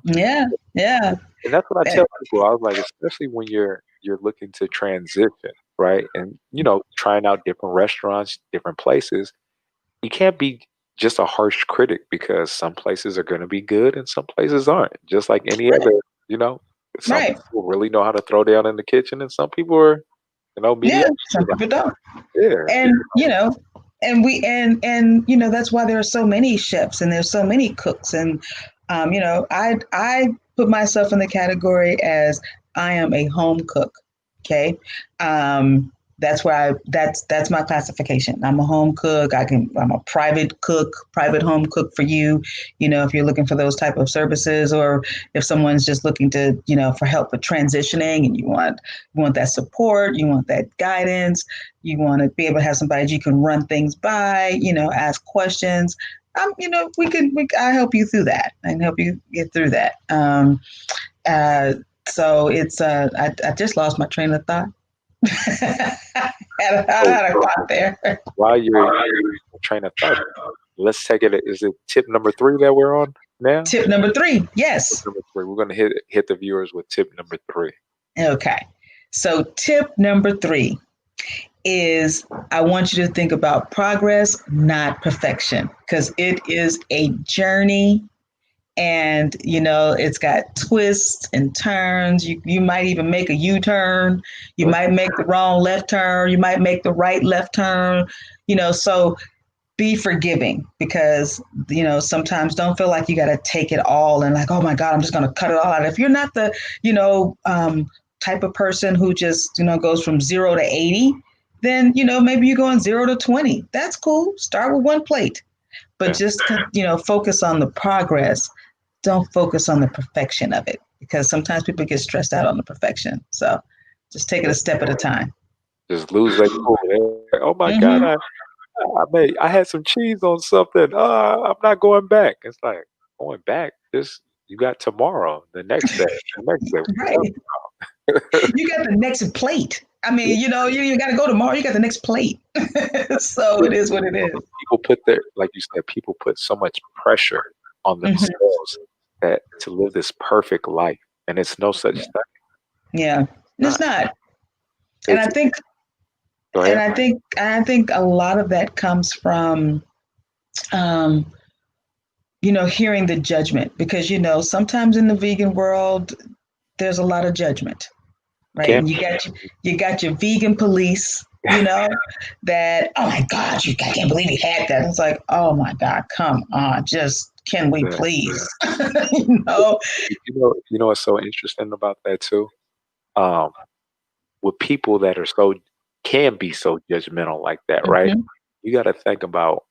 yeah, And that's what I eh, tell people. I was like, especially when you're looking to transition, right? And trying out different restaurants, different places. You can't be just a harsh critic because some places are going to be good and some places aren't. Just like any right, other, you know, some right. people really know how to throw down in the kitchen, and some people are, Yeah, mediocre. some people don't, Yeah, and that's why there are so many chefs and there's so many cooks, and I put myself in the category as I am a home cook. Okay, that's where that's my classification. I'm a home cook. I'm a private cook, private home cook for you. If you're looking for those type of services, or if someone's just looking to for help with transitioning, and you want that support, you want that guidance, you want to be able to have somebody you can run things by, ask questions. I help you through that and help you get through that. Uh, so it's I just lost my train of thought. I had So a thought there. while you're train of thought, let's take it. Is it tip number 3 that we're on now? Tip number 3, Tip yes. number 3. We're gonna hit the viewers with tip number 3. Okay. So tip number 3 is I want you to think about progress, not perfection, because it is a journey, and it's got twists and turns. You might even make a U-turn. You might make the wrong left turn. You might make the right left turn. So be forgiving, because sometimes don't feel like you got to take it all and like, oh my God, I'm just going to cut it all out. If you're not the type of person who just goes from 0 to 80, then maybe you're going 0 to 20. That's cool. Start with one plate, but Yeah. just focus on the progress. Don't focus on the perfection of it, because sometimes people get stressed out on the perfection. So just take it a step at a time. Just lose their cool. They're like, oh my God, Mm-hmm. I had some cheese on something. I'm not going back. It's like going back. This you got tomorrow, the next day, the next day. Right. You got the next plate. I mean, you got to go tomorrow. You got the next plate. So it is what it is. People put like you said, people put so much pressure on Mm-hmm. themselves that to live this perfect life, and it's no such Yeah. thing. Yeah. It's Not. not. And It's I think, go and ahead. I think a lot of that comes from, um, hearing the judgment because, sometimes in the vegan world, there's a lot of judgment, right? Can't And you got your vegan police, that, oh my God, I can't believe you had that. It's like, oh my God, come on, just can we uh, please? you know? you know what's so interesting about that too? Um, with people that are so can be so judgmental like that, right? Hmm. You got to think about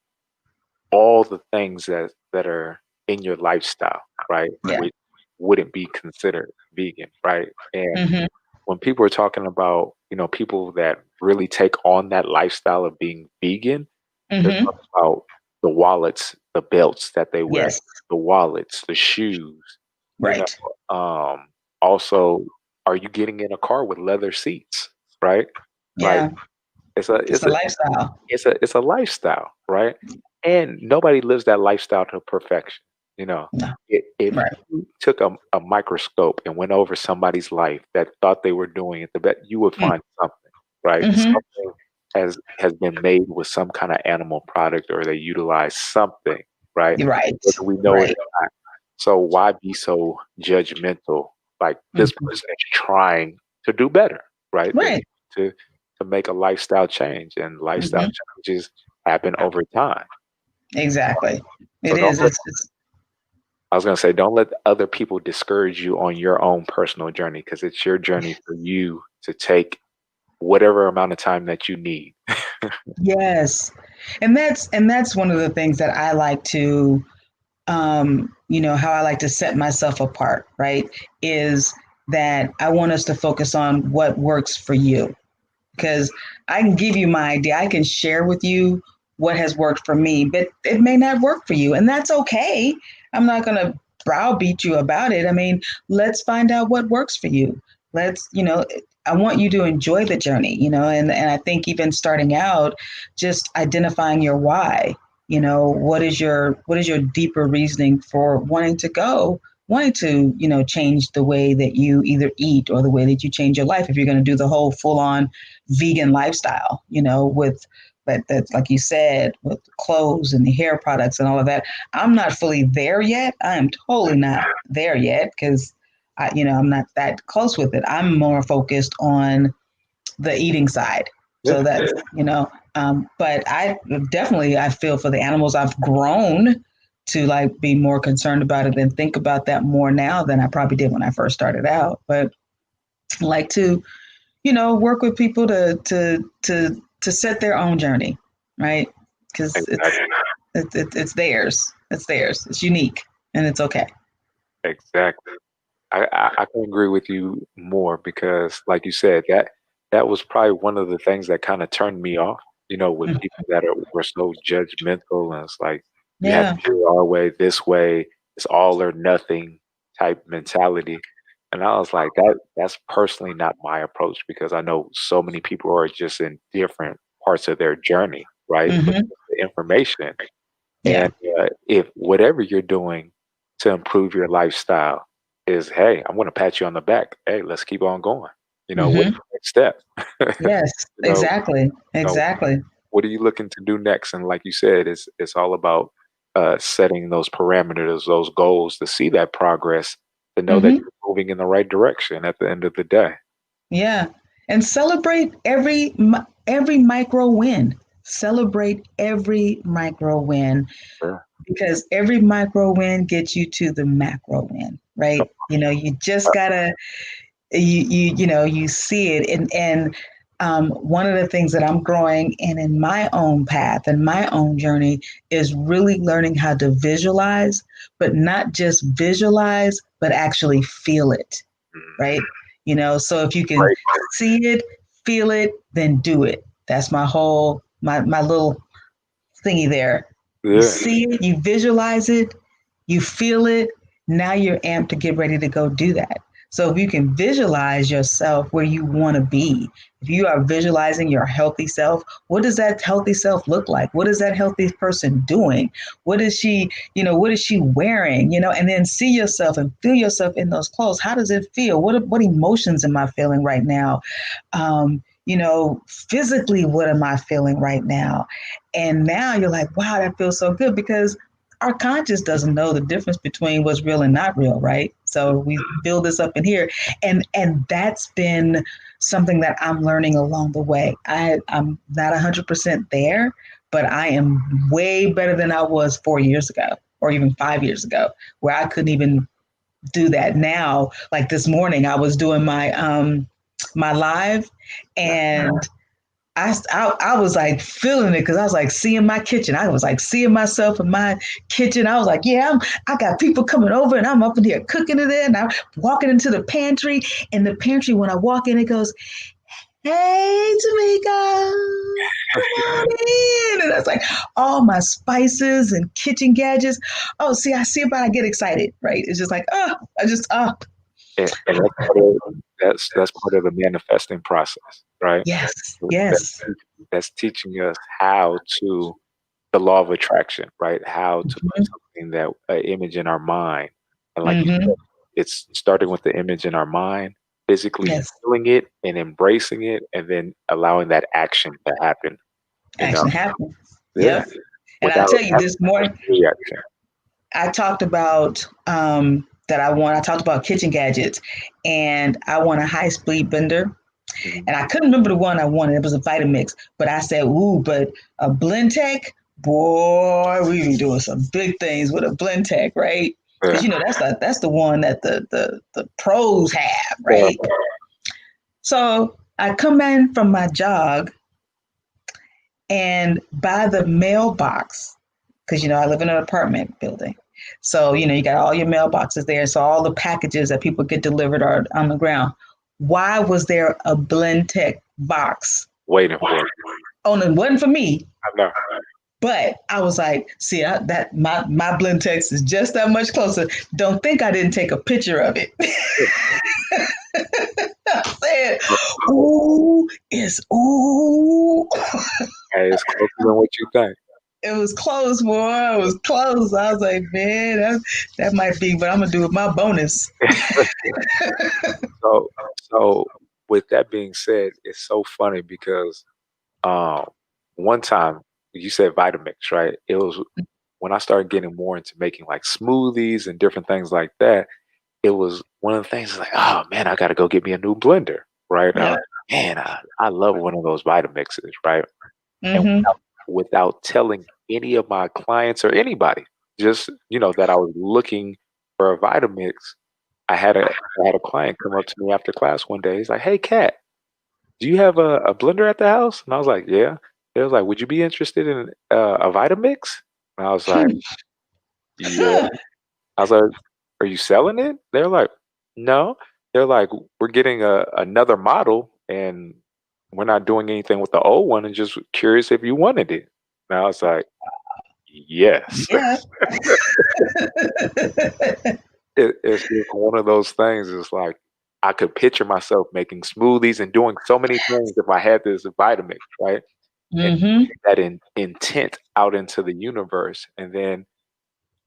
all the things that are in your lifestyle, right? Yeah. Which wouldn't be considered vegan, right? And Hmm. when people are talking about, people that really take on that lifestyle of being vegan, they're Hmm. talking about the wallets, the belts that they wear, Yes. the wallets, the shoes, you know. Right. Um, also, are you getting in a car with leather seats, right? Like Yeah. it's a It's it's a a lifestyle. it's a lifestyle, right? And nobody lives that lifestyle to perfection. You know, No. if Right. you took a microscope and went over somebody's life that thought they were doing it the best, you would find something, right? Mm-hmm. Something has been made with some kind of animal product, or they utilize something, right? You're right. Whether we know it Right. or not. So why be so judgmental? Like this Mhm. person is trying to do better, right? They're Right. to make a lifestyle change, and lifestyle Hmm. changes happen over time. Exactly. So It is. It's I was going to say, don't let other people discourage you on your own personal journey, because it's your journey for you to take whatever amount of time that you need. yes. And that's one of the things that I like to, how I like to set myself apart, right? Is that I want us to focus on what works for you. Because I can give you my idea. I can share with you what has worked for me, but it may not work for you. And that's okay. I'm not going to browbeat you about it. I mean, let's find out what works for you. I want you to enjoy the journey, and I think even starting out, just identifying your why, what is your deeper reasoning for wanting to change the way that you either eat or the way that you change your life if you're going to do the whole full on vegan lifestyle, with that's like you said, with clothes and the hair products and all of that. I'm not fully there yet. I am totally not there yet because I'm not that close with it. I'm more focused on the eating side. Yeah, So that's, but I feel for the animals. I've grown to like be more concerned about it and think about that more now than I probably did when I first started out. But I like to, work with people to set their own journey, right? Because it's exactly. it's theirs. It's theirs. It's unique, and it's okay. Exactly. I can agree with you more, because, like you said, that was probably one of the things that kind of turned me off, with Mm. people that were so judgmental, and it's like, you have Yeah. to do it our way, this way, it's all or nothing type mentality. And I was like, that's personally not my approach, because I know so many people are just in different parts of their journey, right? With Hmm. the information. Yeah. And if whatever you're doing to improve your lifestyle is, hey, I'm going to pat you on the back. Hey, let's keep on going. What's Hmm. the next step? Yes. you know, Exactly. you know, Exactly. what are you looking to do next? And like you said, it's all about setting those parameters, those goals, to see that progress, to know that Hmm. you're moving in the right direction at the end of the day. Yeah. And celebrate every micro win. Celebrate every micro win Sure. because every micro win gets you to the macro win, right? You just gotta you see it and one of the things that I'm growing in my own path and my own journey is really learning how to visualize, but not just visualize, but actually feel it, right? So if you can Right. see it, feel it, then do it. That's my little thingy there. You Yeah. see it, you visualize it, you feel it. Now you're amped to get ready to go do that. So if you can visualize yourself where you want to be, if you are visualizing your healthy self, what does that healthy self look like? What is that healthy person doing? What is she wearing? And then see yourself and feel yourself in those clothes. How does it feel? What emotions am I feeling right now? Physically, what am I feeling right now? And now you're like, wow, that feels so good because our conscious doesn't know the difference between what's real and not real, right? So we build this up in here, and that's been something that I'm learning along the way. I'm not 100% there, but I am way better than I was 4 years ago, or even 5 years ago, where I couldn't even do that. Now, like this morning, I was doing my live, and I was like feeling it because I was like seeing my kitchen. I was like seeing myself in my kitchen. I was like, yeah, I got people coming over and I'm up in here cooking it in. I'm walking into the pantry. And the pantry, when I walk in, it goes, hey, Tamiko, come on in. And that's like all my spices and kitchen gadgets. Oh, see, I see it, but I get excited, right? It's just like, And that's part of the manifesting process, right? yes, That's, yes. that's teaching us how to the law of attraction, right? How to put something that an image in our mind, and like you Mm-hmm. said, it's starting with the image in our mind, physically Yes, feeling it and embracing it, and then allowing that action to happen. You know, action happens. yeah, Yep. And I without tell you, having this too much morning, reaction. I talked about I talked about kitchen gadgets, and I want a high speed blender. Mhm. And I couldn't remember the one I wanted. It was a Vitamix, but I said, "Ooh, but a Blendtec, boy, we be doing some big things with a Blendtec, right?" Because Yeah. that's the one that the pros have, Yeah. right? So I come in from my jog, and by the mailbox, because I live in an apartment building. So, you got all your mailboxes there. So all the packages that people get delivered are on the ground. Why was there a Blendtec box? Waiting for it. Oh, no, it wasn't for me. I know. But I was like, see, that my Blendtex is just that much closer. Don't think I didn't take a picture of it. I said, ooh, it's ooh. Hey, it's closer than what you think. It was close, boy. It was close. I was like, man, that might be, but I'm gonna do it my bonus. So, so with that being said, it's so funny because um, one time you said Vitamix, right? It was when I started getting more into making like smoothies and different things like that. It was one of the things like, oh man, I got to go get me a new blender, right? Yeah. Man, I love one of those Vitamixes, right? And Mm-hmm. without telling any of my clients or anybody, just that I was looking for a Vitamix. I had a client come up to me after class one day. He's like, "Hey, Kat, do you have a blender at the house?" And I was like, "Yeah." They was like, "Would you be interested in a Vitamix?" And I was like, "Yeah." I was like, "Are you selling it?" They're like, "No." They're like, "We're getting another model, and we're not doing anything with the old one, and just curious if you wanted it." And I was like, "Yes." Yeah. It's just one of those things. It's like I could picture myself making smoothies and doing so many things if I had this Vitamix, right? And Mm-hmm. that intent out into the universe, and then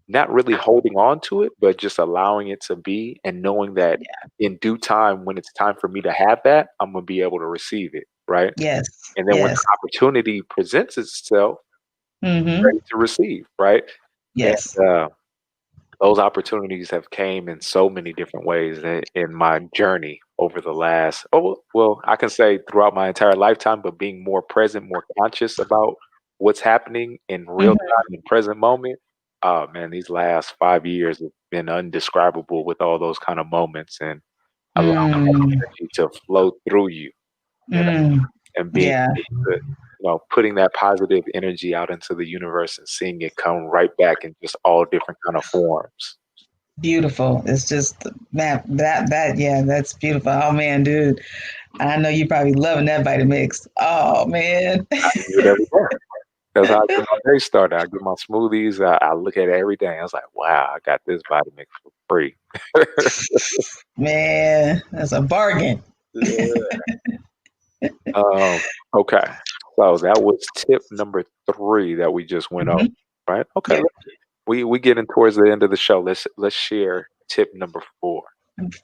not really holding on to it, but just allowing it to be, and knowing that in due time, when it's time for me to have that, I'm gonna be able to receive it, right? Yes. And then when Yes. the opportunity presents itself, Mm-hmm. ready to receive, right? And Yes. those opportunities have came in so many different ways in my journey over the last, oh well, I can say throughout my entire lifetime, but being more present, more conscious about what's happening in real Mm-hmm. time, in present moment. Oh man, these last 5 years have been undescribable with all those kind of moments, and allowing that Mm. energy to flow through you, you know. Mm. and being Yeah. putting that positive energy out into the universe and seeing it come right back in just all different kind of forms. Beautiful. It's just man, yeah, that's beautiful. Oh man, dude. I know you probably loving that Vitamix. Oh man. I do it every day. That's how I get my day started. I get my smoothies. I look at it every day. I was like, wow, I got this Vitamix for free. Man, that's a bargain. Yeah. Okay. So that was tip number 3 that we just went over, Hmm. right? Okay. Yep. We getting towards the end of the show. Let's share tip number 4.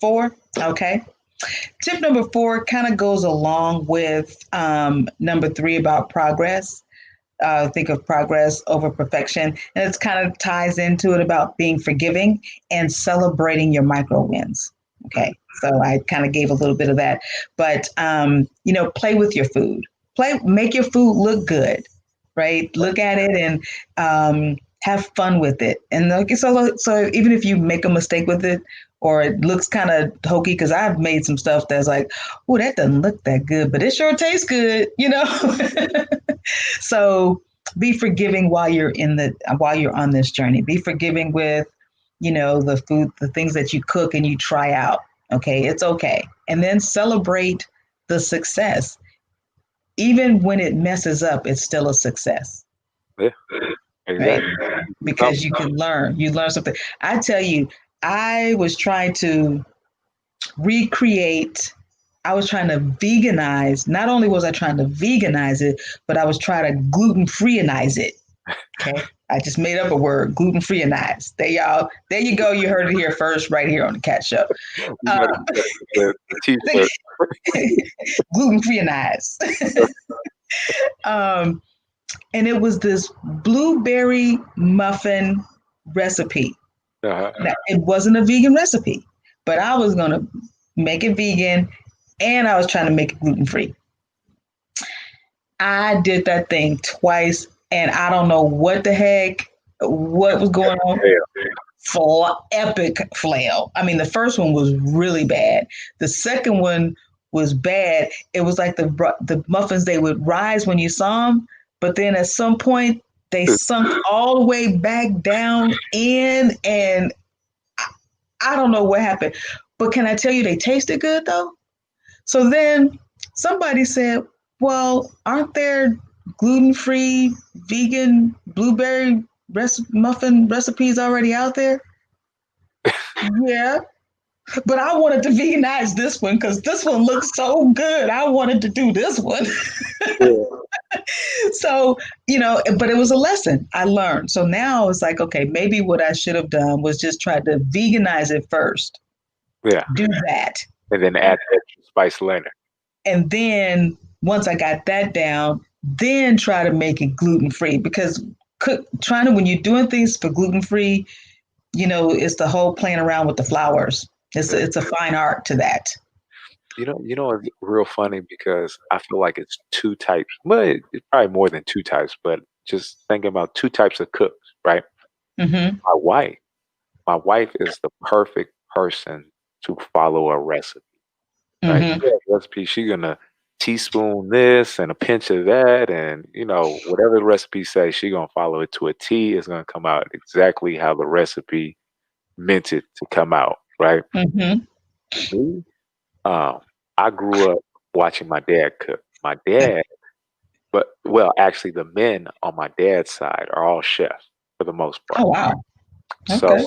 4. Okay. Tip number 4 kind of goes along with number 3 about progress. Think of progress over perfection. And it kind of ties into it about being forgiving and celebrating your micro wins. Okay. So I kind of gave a little bit of that. But, play with your food. Make your food look good, right? Look at it and have fun with it. And so even if you make a mistake with it, or it looks kind of hokey, because I've made some stuff that's like, oh, that doesn't look that good, but it sure tastes good, So be forgiving while you're on this journey. Be forgiving with, the food, the things that you cook and you try out. Okay, it's okay. And then celebrate the success. Even when it messes up, it's still a success, Yeah, right? exactly. Because you learn something. I tell you, I was trying to recreate I was trying to veganize. Not only was I trying to veganize it, but I was trying to gluten-freeize it. Okay. I just made up a word, gluten-freeize. There you go. You heard it here first, right here on the Cat Show. You Uh, better get the t-shirt. gluten-freeize. um, and it was this blueberry muffin recipe. Uh-huh. Now, it wasn't a vegan recipe, but I was going to make it vegan and I was trying to make it gluten-free. I did that thing twice, and I don't know what the heck, what was going on. Yeah. Epic flail. I mean, the first one was really bad. The second one was bad. It was like the muffins, they would rise when you saw them, but then at some point they sunk all the way back down in, and I don't know what happened. But can I tell you, they tasted good though? So then somebody said, well, aren't there gluten-free vegan blueberry muffin recipes already out there? Yeah, but I wanted to veganize this one because this one looks so good. I wanted to do this one. Yeah. So, but it was a lesson I learned. So now it's like, okay, maybe what I should have done was just try to veganize it first, Yeah. do that. And then add the extra spice later. And then once I got that down, then try to make it gluten free because when you're doing things for gluten free, it's the whole playing around with the flours. It's a fine art to that. It's real funny because I feel like it's 2 types. Well, it's probably more than 2 types, but just thinking about 2 types of cooks, right? Mm-hmm. My wife. My wife is the perfect person to follow a recipe, right? Mm-hmm. Yeah, recipe, she's gonna teaspoon this and a pinch of that, and whatever the recipe says, she's gonna follow it to a T. It's gonna come out exactly how the recipe meant it to come out, right? Mm-hmm. Me, um, I grew up watching my dad cook. My dad, actually, the men on my dad's side are all chefs for the most part. Oh wow. So Okay.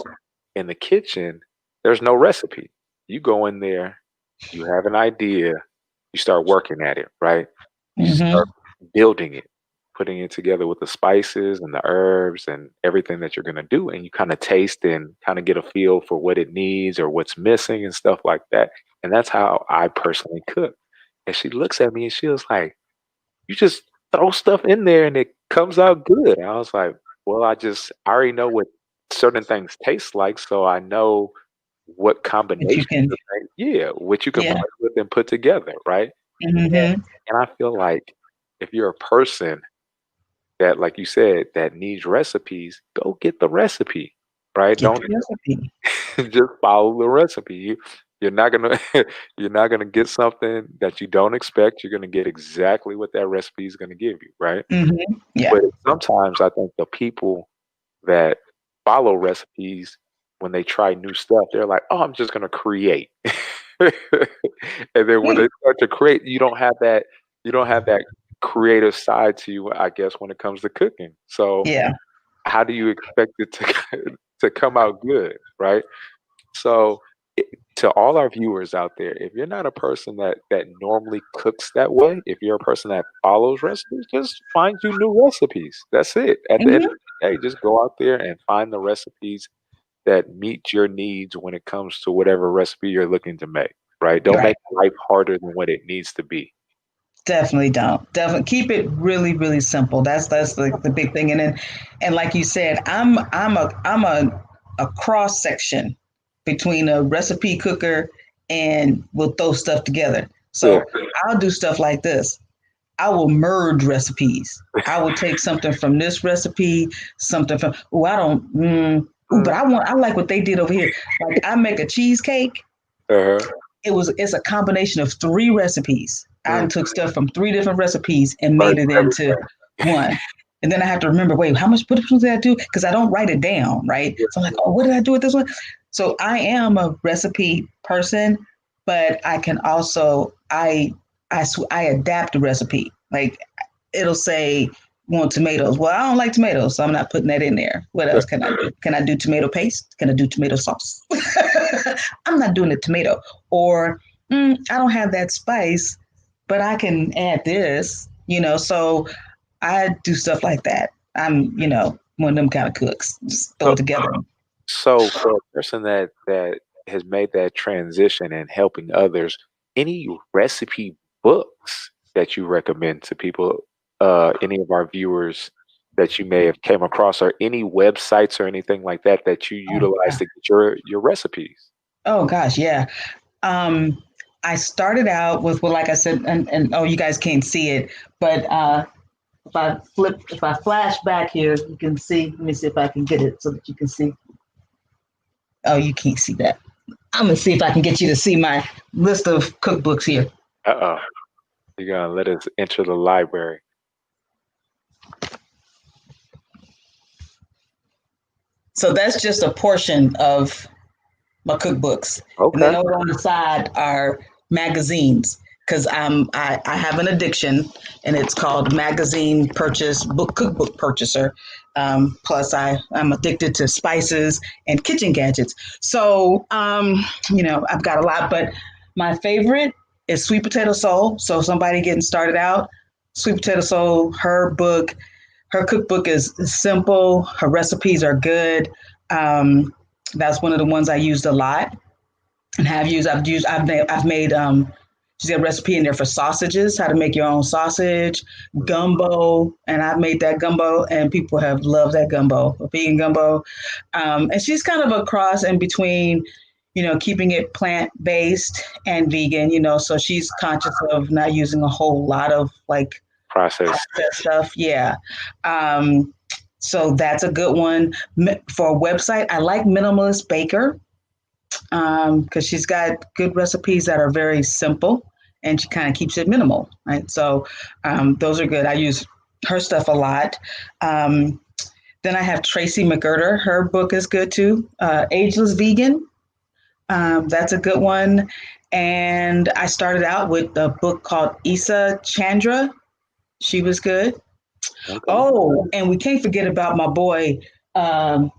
in the kitchen, there's no recipe. You go in there, you have an idea, you start working at it, right? You Mm-hmm. start building it, putting it together with the spices and the herbs and everything that you're going to do. And you kind of taste and kind of get a feel for what it needs or what's missing and stuff like that. And that's how I personally cook. And she looks at me and she was like, you just throw stuff in there and it comes out good. And I was like, well, I already know what certain things taste like, so I know what If you combinations can, of things, yeah, what you can yeah. play with and put together, right? Mm-hmm. And I feel like if you're a person that, like you said, that needs recipes, go get the recipe, right? Get Don't the recipe. just follow the recipe. You're not gonna you're not gonna get something that you don't expect. You're gonna get exactly what that recipe is gonna give you, right? Yeah. But sometimes I think the people that follow recipes when they try new stuff, they're like, "Oh, I'm just gonna create," and then when Mm, they start to create, you don't have that creative side to you, I guess, when it comes to cooking. So yeah. how do you expect it to to come out good, right? So, I to all our viewers out there, if you're not a person that normally cooks that way, if you're a person that follows recipes, just find you new recipes. That's it. At the end of Hmm. the day, just go out there and find the recipes that meet your needs when it comes to whatever recipe you're looking to make, right? Don't Right. make life harder than what it needs to be. Definitely don't. Definitely keep it really, really simple. That's the big thing. And like you said, I'm a cross section between a recipe cooker and we'll throw stuff together. Yeah. So I'll do stuff like this. I will merge recipes. I will take something from this recipe, something from I don't Mm, but I like what they did over here. Like I make a cheesecake. uh-huh. It's a combination of three recipes. I Mm. took stuff from three different recipes and Merge made it into everything. one. And then I have to remember, wait, how much what did I do? Because I don't write it down, right? Yeah. So I'm like, oh, what did I do with this one? So I am a recipe person, but I can also I adapt the recipe. Like it'll say want tomatoes. Well, I don't like tomatoes, so I'm not putting that in there. What else can I do? Can I do tomato paste? Can I do tomato sauce? I'm not doing a tomato. Or I don't have that spice, but I can add this, So I do stuff like that. I'm, one of them kind of cooks. Just throw So it together. So for a person that has made that transition and helping others, any recipe books that you recommend to people, any of our viewers that you may have came across, or any websites or anything like that that you Oh, utilize yeah. to get your recipes? Oh gosh, yeah. Um, I started out with, well, like I said, and oh, you guys can't see it, but if I flash back here, you can see. Let me see if I can get it so that you can see. Oh, you can't see that. I'm gonna see if I can get you to see my list of cookbooks here. Uh-oh. You're gonna let us enter the library. So that's just a portion of my cookbooks, and then Okay. over on the side are magazines because I have an addiction, and it's called magazine purchase book cookbook purchaser. Plus, I'm addicted to spices and kitchen gadgets. So I've got a lot, but my favorite is Sweet Potato Soul. So somebody getting started out, Sweet Potato Soul, her cookbook is simple. Her recipes are good. Um, that's one of the ones I used a lot and have used. I've made. She's got a recipe in there for sausages, how to make your own sausage, gumbo, and I've made that gumbo, and people have loved that gumbo, vegan gumbo. And she's kind of a cross in between, keeping it plant based and vegan. So she's conscious of not using a whole lot of like Process. processed stuff. Yeah. Um, so that's a good one for a website. I like Minimalist Baker because she's got good recipes that are very simple and she kind of keeps it minimal, right? So those are good. I use her stuff a lot. Um, then I have Tracy Mcgirder. Her book is good too. Ageless Vegan. That's a good one. And I started out with a book called Isa Chandra. She was good. Okay. Oh, and we can't forget about my boy um,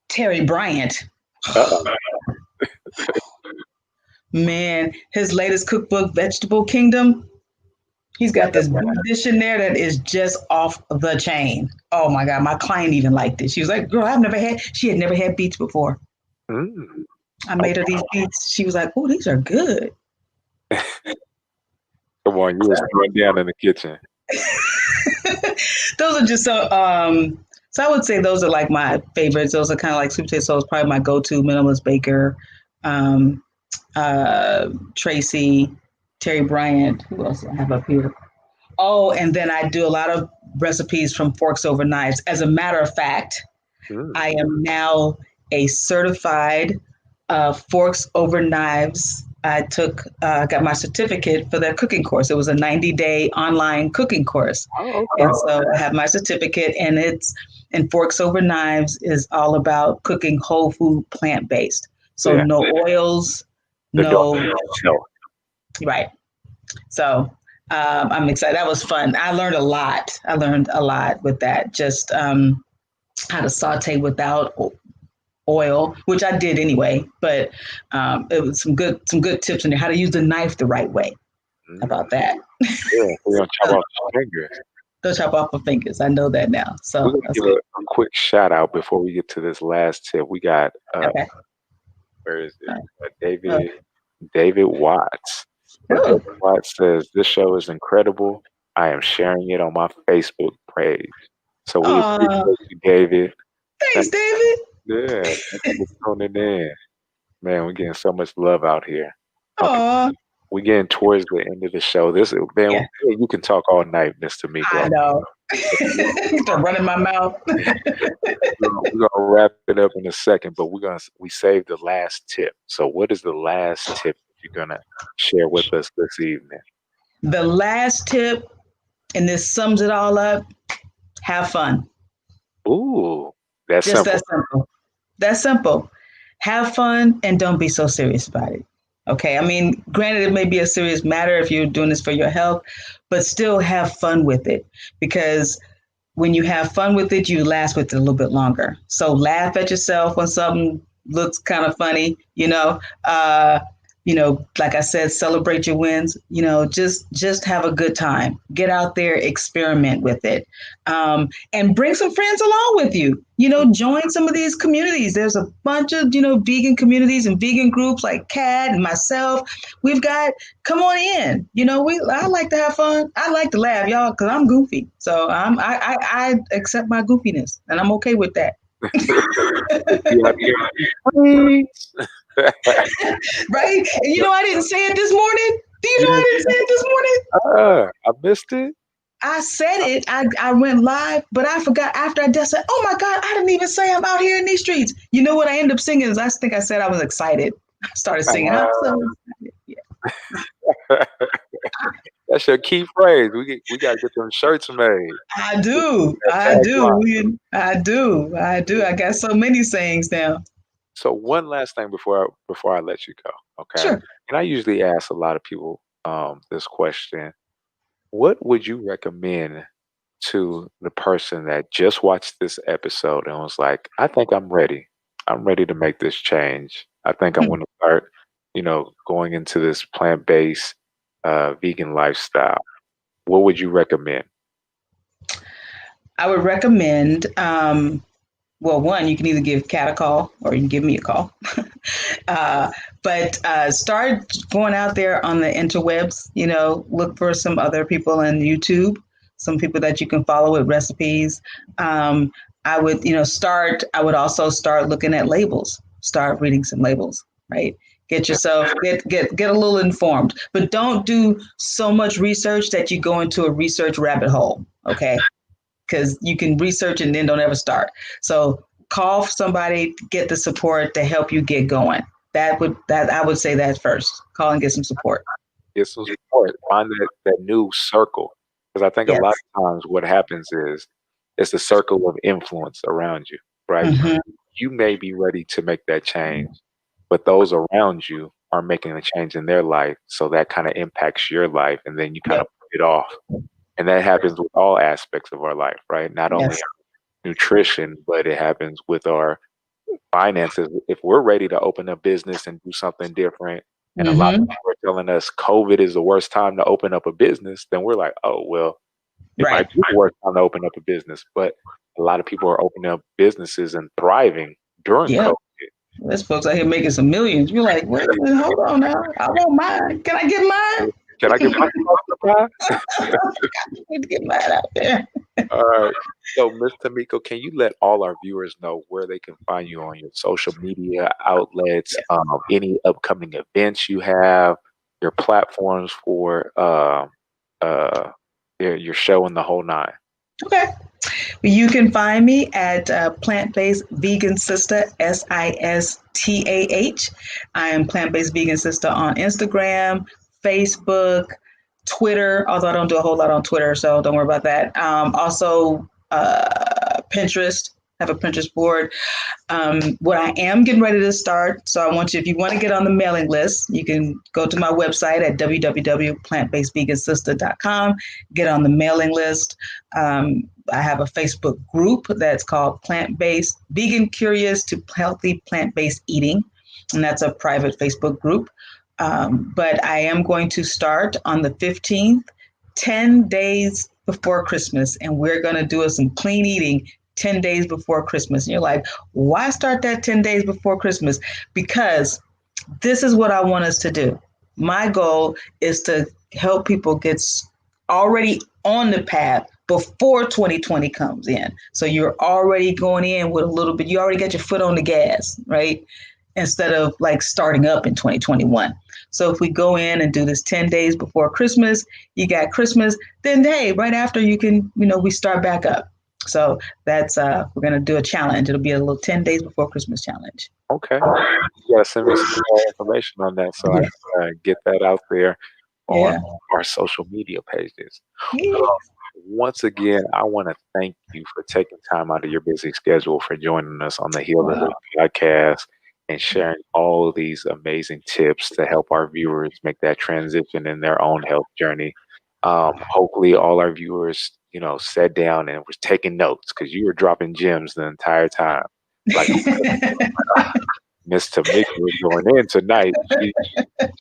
Terry Bryant. Uh-oh. Man, his latest cookbook, Vegetable Kingdom, he's got this dish in there that is just off the chain. Oh my God, my client even liked it. She was like, girl, she had never had beets before. Mm. I made her these beets. She was like, oh, these are good. Come on, you was throwing down in the kitchen. Those are just so I would say those are like my favorites. Those are kind of like sweet potato sauce, probably my go-to minimalist baker. Um, Tracy, Terry Bryant. Who else do I have up here? Oh, and then I do a lot of recipes from Forks Over Knives. As a matter of fact, Mm. I am now a certified Forks Over Knives. I got my certificate for their cooking course. It was a 90-day online cooking course. Oh, And okay. so I have my certificate, and Forks Over Knives is all about cooking whole food, plant-based. So Yeah. no oils, The no, no. right. So I'm excited. That was fun. I learned a lot. I learned a lot with that. Just how to saute without oil, which I did anyway. But it was some good tips in there. How to use the knife the right way. How Mm, about that? yeah, we're gonna chop off the fingers. Don't chop off my fingers. I know that now. We're So gonna that's give good. a quick shout out before we get to this last tip. We got Okay. where is it? Uh, David Watts. So oh, David Watts says this show is incredible. I am sharing it on my Facebook page. So we aw, appreciate you, David. thanks, Thank David. Yeah, thank you for tuning in. Man, we're getting so much love out here. Okay, Aw, we're getting towards the end of the show. yeah, You can talk all night, Miss Tamiko. I know. Start running my mouth. We're gonna wrap it up in a second, but we saved the last tip. So, what is the last tip you're gonna share with us this evening? The last tip, and this sums it all up: have fun. Ooh, that's Just simple. that simple. That simple. Have fun and don't be so serious about it. Okay. I mean, granted, it may be a serious matter if you're doing this for your health, but still have fun with it, because when you have fun with it, you last with it a little bit longer. So laugh at yourself when something looks kind of funny, like I said, celebrate your wins, just have a good time. Get out there, experiment with it. And bring some friends along with you. Join some of these communities. There's a bunch of, vegan communities and vegan groups like Kat and myself. We've got, come on in. I like to have fun. I like to laugh, y'all, because I'm goofy. So I accept my goofiness, and I'm okay with that. You have to Right? And I didn't say it this morning. Do you know You I didn't say it this morning? I missed it. I said it. I went live, but I forgot after I just said, oh my God, I didn't even say I'm out here in these streets. You know what I ended up singing is I think I said I was excited. I started singing. I'm so excited. Yeah. That's your key phrase. We gotta get them shirts made. I do. That I do. tagline. I do. I do. I got so many sayings now. So one last thing before I let you go, okay? Sure. And I usually ask a lot of people this question. What would you recommend to the person that just watched this episode and was like, I think I'm ready. I'm ready to make this change. I think I'm Hmm. going to start, going into this plant-based vegan lifestyle. What would you recommend? I would recommend, well, one, you can either give Kat a call or you can give me a call. But start going out there on the interwebs, look for some other people on YouTube, some people that you can follow with recipes. Um, I would also start looking at labels, start reading some labels, right? Get yourself, get a little informed, but don't do so much research that you go into a research rabbit hole, okay? Because you can research and then don't ever start. So call somebody, get the support to help you get going. That I would say that first. Call and get some support. Get some support. Find that new circle. Because I think a Yes. lot of times what happens is it's a circle of influence around you, right? Mm-hmm. You may be ready to make that change, but those around you are making a change in their life. So that kind of impacts your life, and then you kind Yep. of put it off. And that happens with all aspects of our life, right? Not only Yes. nutrition, but it happens with our finances. If we're ready to open a business and do something different, and a lot of Mm-hmm. people are telling us COVID is the worst time to open up a business, then we're like, oh, well, it Right. might be the worst time to open up a business. But a lot of people are opening up businesses and thriving during Yep. COVID. There's folks out here making some millions. You're like, wait a minute, hold on now. I want mine. Can I get mine? Can I get my supply? I need to get mine out there. All right. So, Miss Tamiko, can you let all our viewers know where they can find you on your social media outlets, Yes. any upcoming events you have, your platforms for uh, your show and the whole nine? Okay. You can find me at PlantBased Vegan Sistah, Sistah. I am PlantBased Vegan Sistah on Instagram, Facebook, Twitter, although I don't do a whole lot on Twitter, so don't worry about that. Also, Pinterest. I have a Pinterest board. What I am getting ready to start, so I want you, if you want to get on the mailing list, you can go to my website at www.plantbasedvegansistah.com, get on the mailing list. I have a Facebook group that's called Plant-Based Vegan Curious to Healthy Plant-Based Eating, and that's a private Facebook group. But I am going to start on the 15th, 10 days before Christmas, and we're going to do some clean eating 10 days before Christmas. And you're like, why start that 10 days before Christmas? Because this is what I want us to do. My goal is to help people get already on the path before 2020 comes in. So you're already going in with a little bit, you already got your foot on the gas, right? Instead of like starting up in 2021. So if we go in and do this 10 days before Christmas, you got Christmas, then hey, right after you can, we start back up. So that's we're gonna do a challenge. It'll be a little 10 days before Christmas challenge. Okay. You gotta send me some more information on that so I Yeah. can get that out there on Yeah. our social media pages. Yeah. Once again, I want to thank you for taking time out of your busy schedule for joining us on the Heal the Hood podcast and sharing all of these amazing tips to help our viewers make that transition in their own health journey. Hopefully, all our viewers, sat down and was taking notes because you were dropping gems the entire time. Like Miss Tamiko was going in tonight. She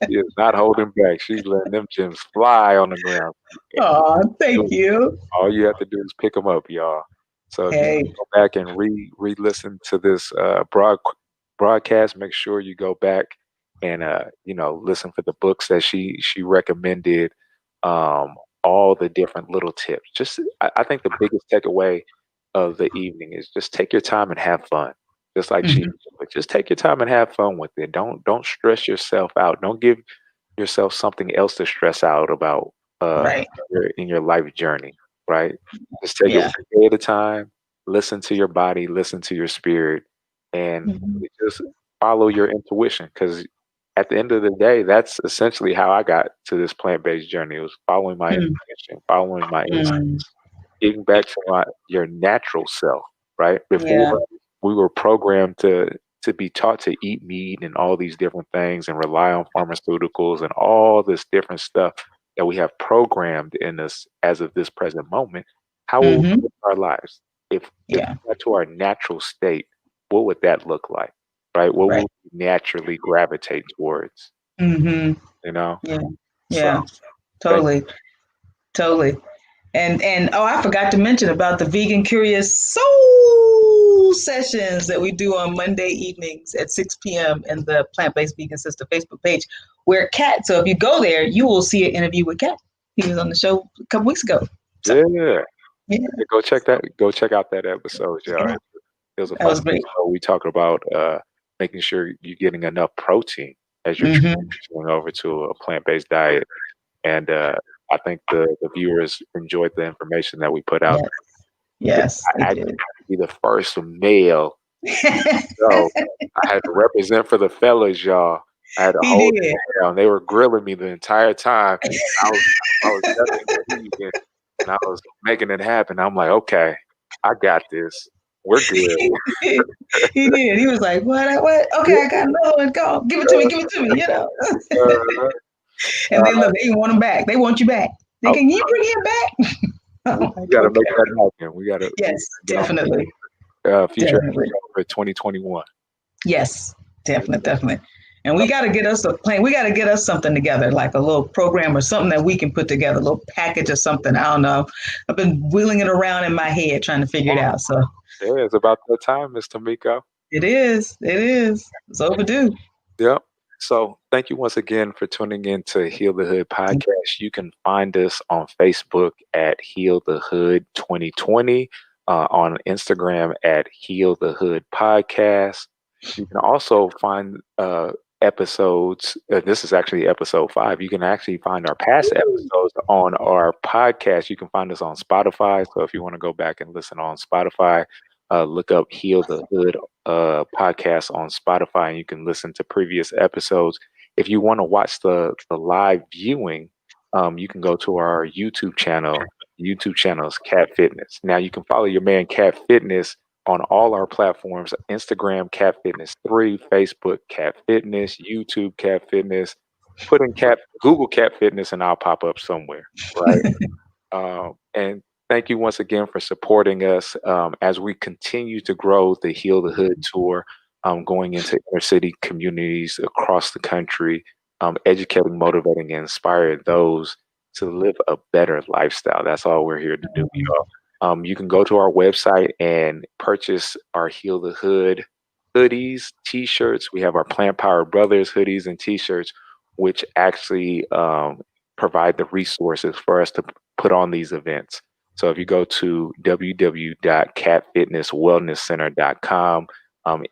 is not holding back. She's letting them gems fly on the ground. Oh, thank you. All you have to do is pick them up, y'all. So if you Hey. go back and re-listen to this broadcast, make sure you go back and listen for the books that she recommended. All the different little tips. I think the biggest takeaway of the evening is just take your time and have fun. Just like she, but just take your time and have fun with it. Don't stress yourself out. Don't give yourself something else to stress out about Right. in your life journey, right? Just take it Yeah. one day at a time, listen to your body, listen to your spirit, and just follow your intuition. Because at the end of the day, that's essentially how I got to this plant-based journey. It was following my intuition, following my instincts, getting back to your natural self, right? Yeah. Before we were programmed to be taught to eat meat and all these different things and rely on pharmaceuticals and all this different stuff that we have programmed in us as of this present moment, how will we live our lives? If we Yeah. got to our natural state, what would that look like? Right? What Right. would we naturally gravitate towards? Mm-hmm. You know? Yeah. So Yeah. thank Totally. Totally. And oh, I forgot to mention about the Vegan Curious Soul sessions that we do on Monday evenings at 6 p.m. in the Plant-Based Vegan Sister Facebook page. Where Kat, so if you go there, you will see an interview with Kat. He was on the show a couple weeks ago. So, yeah. yeah, Go check out that episode, y'all. yeah, It was a that fun was great. episode. We talked about making sure you're getting enough protein as you're Mm-hmm. transitioning over to a plant-based diet. And I think the viewers enjoyed the information that we put out. Yes, yes, I they actually did. had to be the first male, so I had to represent for the fellas, y'all. I had to He hold it did. down. They were grilling me the entire time. I was definitely vegan, and I was making it happen. I'm like, okay, I got this. We're good. He did. He did. He was like, "What? What? Okay, I got another one. Go, give it to me. Give it to me." Uh, And they love. They want him back. They want you back. They oh, can you bring him back? we I'm like, got to make okay. that happen. We got to Yes, get on definitely, future definitely. for 2021. Yes, definitely, definitely. And we got to get us a plan. We got to get us something together, like a little program or something that we can put together, a little package or something. I don't know. I've been wheeling it around in my head trying to figure it out. So Yeah, it's about that time, Miss Tamiko. it is. It is. It's overdue. Yep. So thank you once again for tuning in to Heal the Hood podcast. You can find us on Facebook at Heal the Hood 2020, on Instagram at Heal the Hood podcast. You can also find episodes. This is actually episode 5. You can actually find our past episodes on our podcast. You can find us on Spotify. So if you want to go back and listen on Spotify, look up Heal the Hood podcast on Spotify, and you can listen to previous episodes. If you want to watch the live viewing, you can go to our YouTube channel. YouTube channel is Cat Fitness. Now you can follow your man Cat Fitness on all our platforms: Instagram Cat Fitness 3, Facebook Cat Fitness, YouTube Cat Fitness. Put in Google Cat Fitness and I'll pop up somewhere, right? And thank you once again for supporting us as we continue to grow the Heal the Hood tour, going into inner city communities across the country, educating, motivating, and inspiring those to live a better lifestyle. That's all we're here to do, y'all. You can go to our website and purchase our Heal the Hood hoodies, t-shirts. We have our Plant Powered Brothers hoodies and t-shirts, which actually provide the resources for us to put on these events. So if you go to www.catfitnesswellnesscenter.com,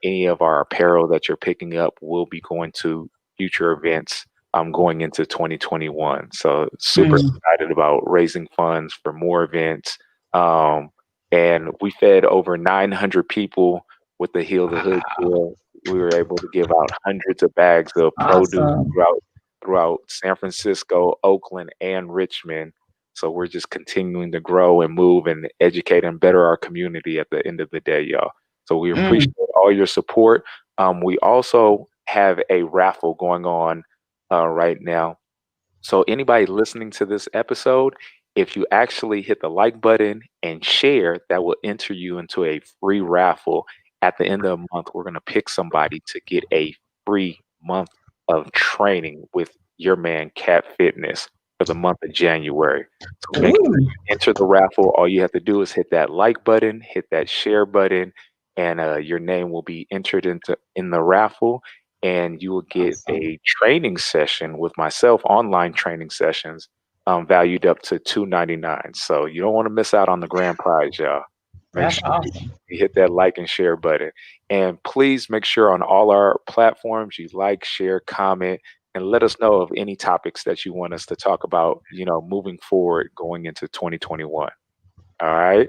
any of our apparel that you're picking up will be going to future events going into 2021. So super excited about raising funds for more events. And we fed over 900 people with the Heal the Hood tour. We were able to give out hundreds of bags of produce throughout San Francisco, Oakland, and Richmond. So we're just continuing to grow and move and educate and better our community at the end of the day, y'all. So we appreciate all your support. We also have a raffle going on right now. So anybody listening to this episode, if you actually hit the like button and share, that will enter you into a free raffle. At the end of the month, we're going to pick somebody to get a free month of training with your man Cat Fitness for the month of January. So make sure you enter the raffle. All you have to do is hit that like button, hit that share button, and your name will be entered in the raffle. And you will get a training session with myself, online training sessions, valued up to $299. So you don't want to miss out on the grand prize, y'all. Make sure you hit that like and share button. And please make sure on all our platforms you like, share, comment, and let us know of any topics that you want us to talk about, moving forward going into 2021. All right.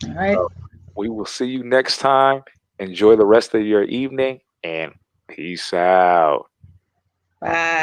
All right. So we will see you next time. Enjoy the rest of your evening and peace out. Bye.